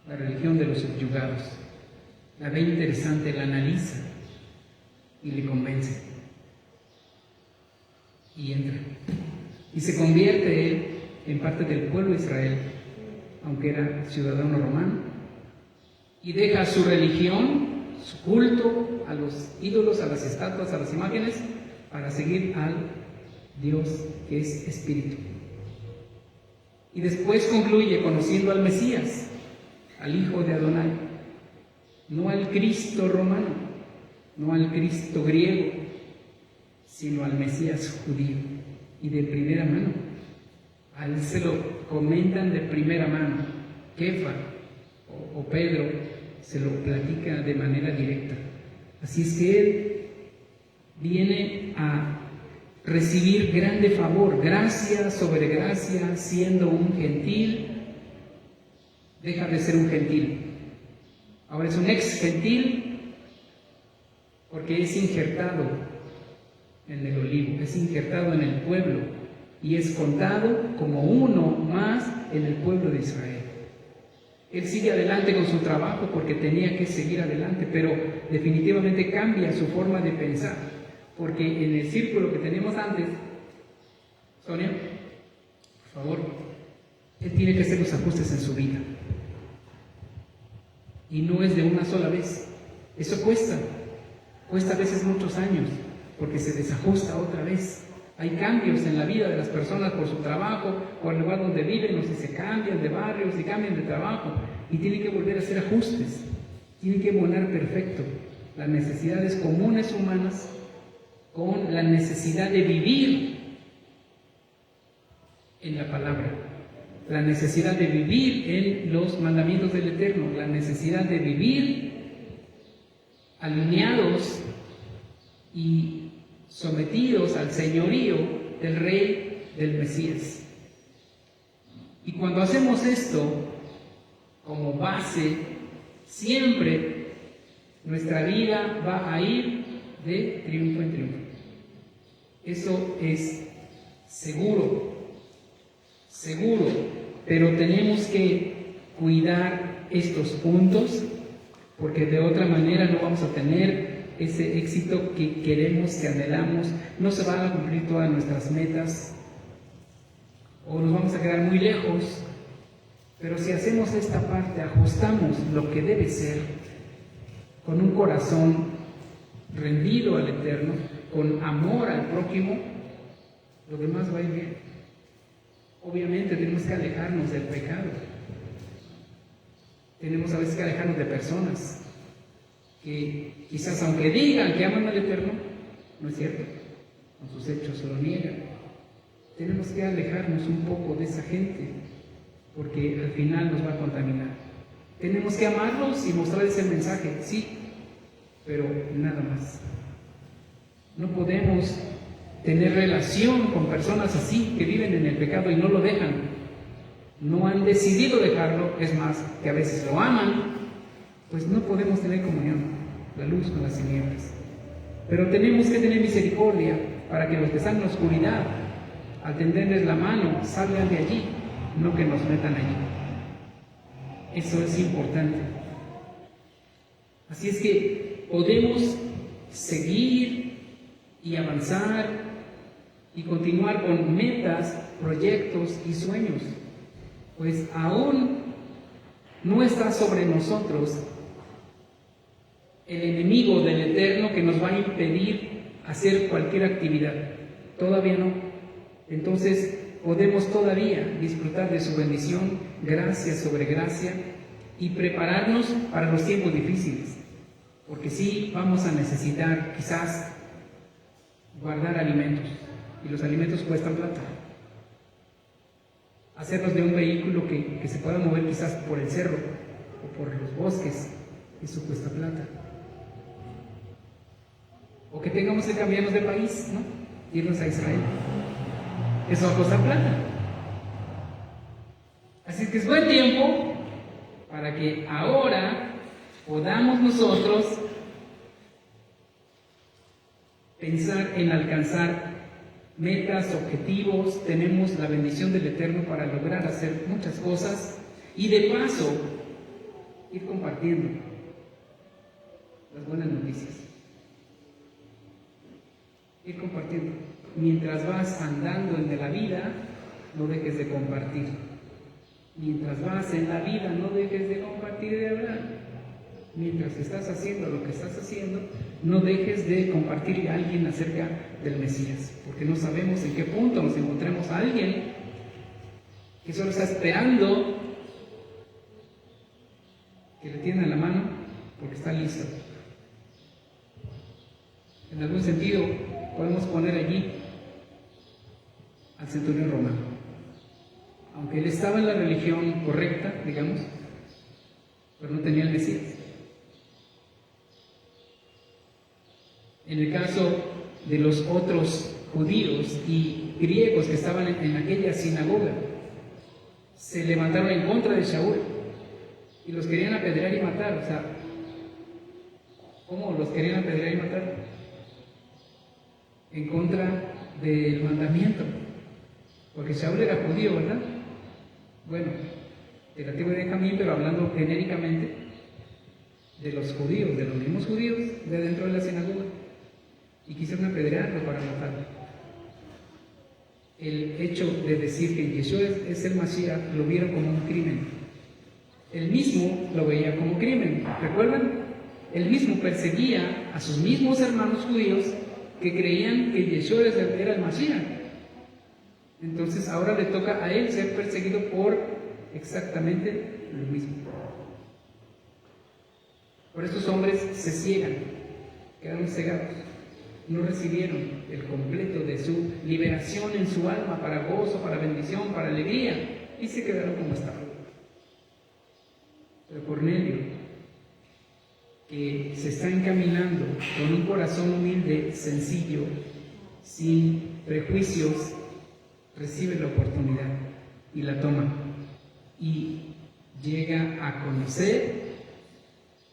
la religión de los subyugados. La ve interesante, la analiza y le convence. Y entra. Y se convierte él en parte del pueblo de Israel, aunque era ciudadano romano, y deja su religión, su culto a los ídolos, a las estatuas, a las imágenes, para seguir al Dios que es espíritu. Y después concluye conociendo al Mesías, al Hijo de Adonai, no al Cristo romano, no al Cristo griego, sino al Mesías judío, y de primera mano. A él se lo comentan de primera mano. Kefa o Pedro se lo platica de manera directa. Así es que él viene a recibir grande favor, gracia sobre gracia, siendo un gentil. Deja de ser un gentil, ahora es un ex gentil, porque es injertado en el olivo, es injertado en el pueblo y es contado como uno más en el pueblo de Israel. Él sigue adelante con su trabajo porque tenía que seguir adelante, pero definitivamente cambia su forma de pensar, porque en el círculo que teníamos antes, Sonia, por favor, él tiene que hacer los ajustes en su vida. Y no es de una sola vez. Eso cuesta a veces muchos años, porque se desajusta otra vez. Hay cambios en la vida de las personas por su trabajo, por el lugar donde viven, o si se cambian de barrio, si cambian de trabajo, y tienen que volver a hacer ajustes, tienen que abonar perfecto las necesidades comunes humanas con la necesidad de vivir en la palabra, la necesidad de vivir en los mandamientos del Eterno, la necesidad de vivir alineados y sometidos al señorío del Rey del Mesías. Y cuando hacemos esto como base, siempre nuestra vida va a ir de triunfo en triunfo. Eso es seguro, pero tenemos que cuidar estos puntos, porque de otra manera no vamos a tener ese éxito que queremos, que anhelamos. No se van a cumplir todas nuestras metas, o nos vamos a quedar muy lejos. Pero si hacemos esta parte, ajustamos lo que debe ser, con un corazón rendido al Eterno, con amor al prójimo, lo demás va a ir bien. Obviamente tenemos que alejarnos del pecado. Tenemos a veces que alejarnos de personas que quizás, aunque digan que aman al Eterno, no es cierto, con sus hechos lo niegan. Tenemos que alejarnos un poco de esa gente, porque al final nos va a contaminar. Tenemos que amarlos y mostrarles el mensaje, sí, pero nada más. No podemos tener relación con personas así, que viven en el pecado y no lo dejan. No han decidido dejarlo, es más, que a veces lo aman. Pues no podemos tener comunión, la luz con las tinieblas. Pero tenemos que tener misericordia para que los que están en la oscuridad, al tenderles la mano, salgan de allí, no que nos metan allí. Eso es importante. Así es que podemos seguir y avanzar y continuar con metas, proyectos y sueños, pues aún no está sobre nosotros el enemigo del Eterno que nos va a impedir hacer cualquier actividad. Todavía no. Entonces podemos todavía disfrutar de su bendición, gracia sobre gracia, y prepararnos para los tiempos difíciles, porque sí vamos a necesitar quizás guardar alimentos, y los alimentos cuestan plata. Hacernos de un vehículo que se pueda mover quizás por el cerro o por los bosques, eso cuesta plata. O que tengamos que cambiarnos de país, ¿no? Irnos a Israel. Eso va a costar plata. Así que es buen tiempo para que ahora podamos nosotros pensar en alcanzar metas, objetivos. Tenemos la bendición del Eterno para lograr hacer muchas cosas y de paso ir compartiendo las buenas noticias. Ir compartiendo. Mientras vas andando en la vida, no dejes de compartir. Mientras vas en la vida, no dejes de compartir y de hablar. Mientras estás haciendo lo que estás haciendo, no dejes de compartirle a alguien acerca del Mesías, porque no sabemos en qué punto nos encontremos a alguien que solo está esperando que le tiendan la mano porque está listo. En algún sentido, podemos poner allí al centurión romano. Aunque él estaba en la religión correcta, digamos, pero no tenía el Mesías. En el caso de los otros judíos y griegos que estaban en aquella sinagoga, se levantaron en contra de Shaul y los querían apedrear y matar. O sea, ¿cómo los querían apedrear y matar? En contra del mandamiento, porque Shaul era judío, ¿verdad? Bueno, de la tribu de Benjamín, pero hablando genéricamente de los judíos, de los mismos judíos de dentro de la sinagoga, y quisieron apedrearlo para matarlo. El hecho de decir que Yeshua es el Mashiach lo vieron como un crimen. Él mismo lo veía como crimen. ¿Recuerdan? Él mismo perseguía a sus mismos hermanos judíos que creían que Yeshua era el Mashiach. Entonces ahora le toca a él ser perseguido por exactamente lo mismo. Por estos hombres se ciegan, quedaron cegados, no recibieron el completo de su liberación en su alma para gozo, para bendición, para alegría, y se quedaron como estaban. Pero Cornelio, que se está encaminando con un corazón humilde, sencillo, sin prejuicios, recibe la oportunidad y la toma y llega a conocer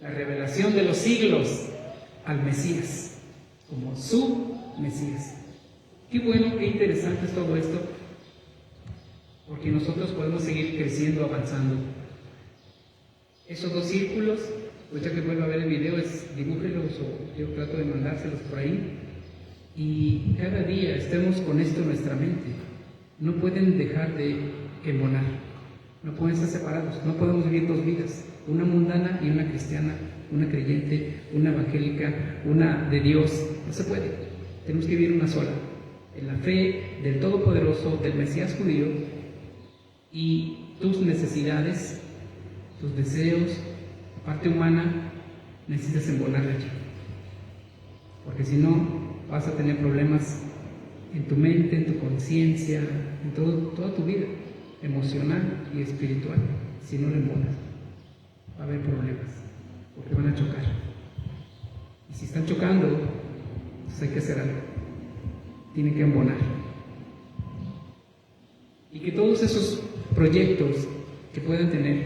la revelación de los siglos al Mesías como su Mesías. Qué bueno, qué interesante es todo esto, porque nosotros podemos seguir creciendo, avanzando. Esos dos círculos, pues ya que vuelvo a ver el video, dibújelos o yo trato de mandárselos por ahí, y cada día estemos con esto en nuestra mente. No pueden dejar de embonar, no pueden estar separados, no podemos vivir dos vidas, una mundana y una cristiana, una creyente, una evangélica, una de Dios. No se puede, tenemos que vivir una sola, en la fe del Todopoderoso, del Mesías judío, y tus necesidades, tus deseos, la parte humana, necesitas embonarla allí, porque si no vas a tener problemas en tu mente, en tu conciencia, en toda tu vida, emocional y espiritual. Si no le embonas, va a haber problemas, porque van a chocar. Y si están chocando, pues hay que hacer algo. Tiene que embonar. Y que todos esos proyectos que puedan tener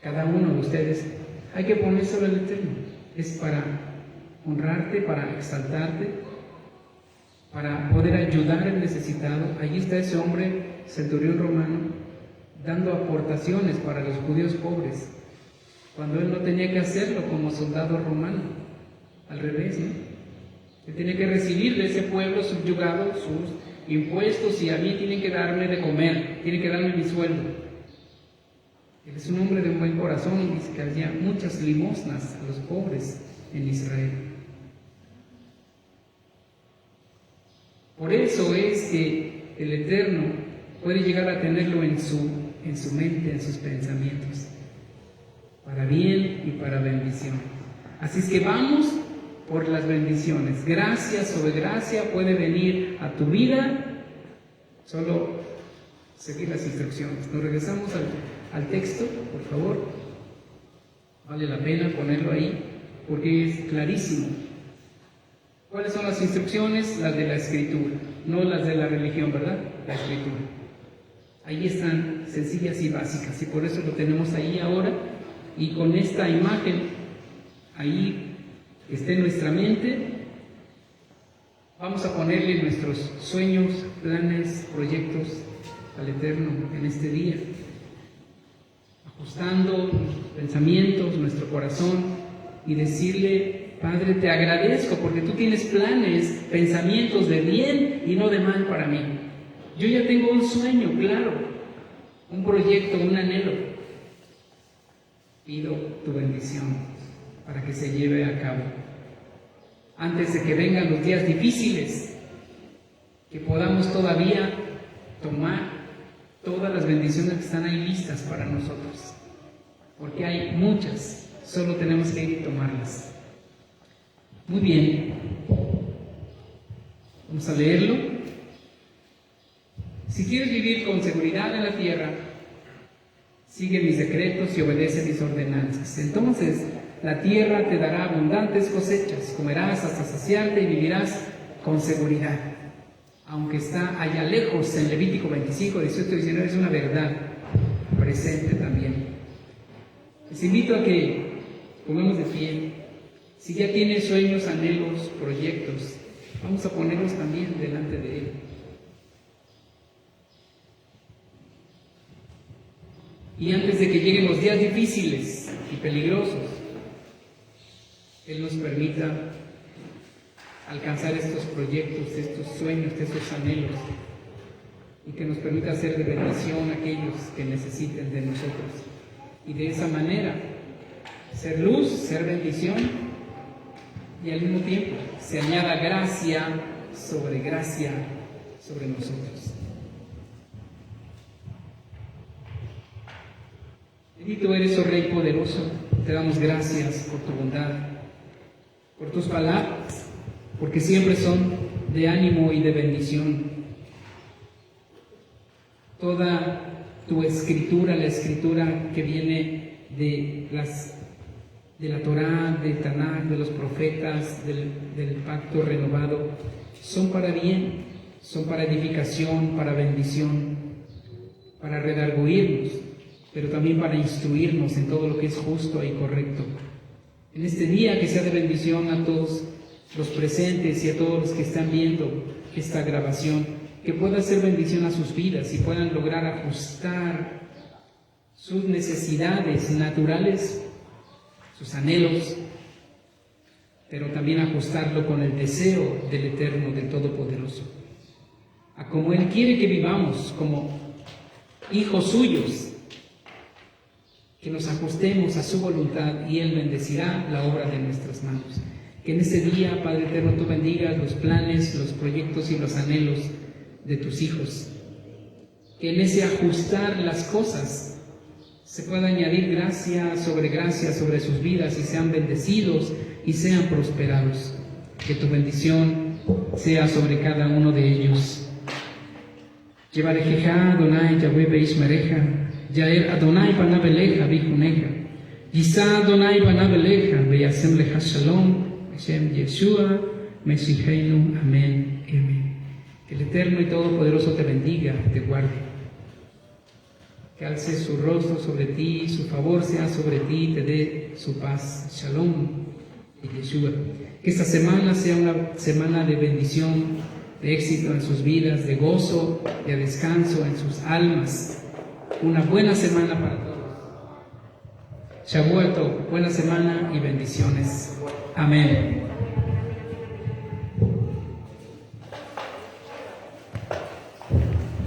cada uno de ustedes, hay que ponérselo al Eterno. Es para honrarte, para exaltarte, para poder ayudar al necesitado. Allí está ese hombre, centurión romano, dando aportaciones para los judíos pobres. cuando él no tenía que hacerlo como soldado romano, al revés, ¿no? Él tenía que recibir de ese pueblo subyugado sus impuestos y a mí tienen que darme de comer, tienen que darme mi sueldo. Él es un hombre de un buen corazón, dice que hacía muchas limosnas a los pobres en Israel. Por eso es que el Eterno puede llegar a tenerlo en su mente, en sus pensamientos, para bien y para bendición. Así es que vamos por las bendiciones. Gracia sobre gracia puede venir a tu vida, solo seguir las instrucciones. Nos regresamos al texto, por favor. Vale la pena ponerlo ahí, porque es clarísimo. ¿Cuáles son las instrucciones? Las de la Escritura, no las de la religión, ¿verdad? La Escritura. Ahí están, sencillas y básicas, y por eso lo tenemos ahí ahora, y con esta imagen, ahí esté en nuestra mente, vamos a ponerle nuestros sueños, planes, proyectos al Eterno en este día, ajustando nuestros pensamientos, nuestro corazón, y decirle: Padre, te agradezco porque tú tienes planes, pensamientos de bien y no de mal para mí. Yo ya tengo un sueño claro, un proyecto, un anhelo. Pido tu bendición para que se lleve a cabo. Antes de que vengan los días difíciles, que podamos todavía tomar todas las bendiciones que están ahí listas para nosotros. Porque hay muchas, solo tenemos que ir y tomarlas. Muy bien, vamos a leerlo. Si quieres vivir con seguridad en la tierra, sigue mis decretos y obedece mis ordenanzas. Entonces la tierra te dará abundantes cosechas, comerás hasta saciarte y vivirás con seguridad. Aunque está allá lejos en Levítico 25, 18 y 19, es una verdad presente también. Les invito a que pongamos de pie. Si ya tienes sueños, anhelos, proyectos, vamos a ponerlos también delante de Él. Y antes de que lleguen los días difíciles y peligrosos, Él nos permita alcanzar estos proyectos, estos sueños, estos anhelos, y que nos permita ser de bendición a aquellos que necesiten de nosotros. Y de esa manera, ser luz, ser bendición, y al mismo tiempo se añada gracia sobre nosotros. Bendito eres, oh Rey poderoso, te damos gracias por tu bondad, por tus palabras, porque siempre son de ánimo y de bendición. Toda tu escritura, la escritura que viene de la Torá, de Tanaj, de los profetas, del pacto renovado, son para bien, son para edificación, para bendición, para redarguirnos, pero también para instruirnos en todo lo que es justo y correcto. En este día, que sea de bendición a todos los presentes y a todos los que están viendo esta grabación, que pueda ser bendición a sus vidas y puedan lograr ajustar sus necesidades naturales, sus anhelos, pero también ajustarlo con el deseo del Eterno, del Todopoderoso, a como Él quiere que vivamos como hijos suyos, que nos ajustemos a su voluntad y Él bendecirá la obra de nuestras manos. Que en este día, Padre Eterno, tú bendigas los planes, los proyectos y los anhelos de tus hijos. Que en ese ajustar las cosas se pueda añadir gracia sobre sus vidas y sean bendecidos y sean prosperados. Que tu bendición sea sobre cada uno de ellos. Yevarejeja Adonai Yahweh beishmereja, Yaer Adonai panav eleja bijuneja, Yisa Adonai panav eleja beyasem leja shalom, Hashem Yeshua Meshiheinu, amén y amén. Que el Eterno y Todopoderoso te bendiga, te guarde. Que alce su rostro sobre ti, su favor sea sobre ti, te dé su paz. Shalom y Yeshua. Que esta semana sea una semana de bendición, de éxito en sus vidas, de gozo, de descanso en sus almas. Una buena semana para todos. Shavuot Tov, buena semana y bendiciones. Amén.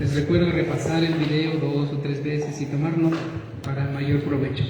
Les recuerdo repasar el video 2 o 3 veces y tomarlo para mayor provecho.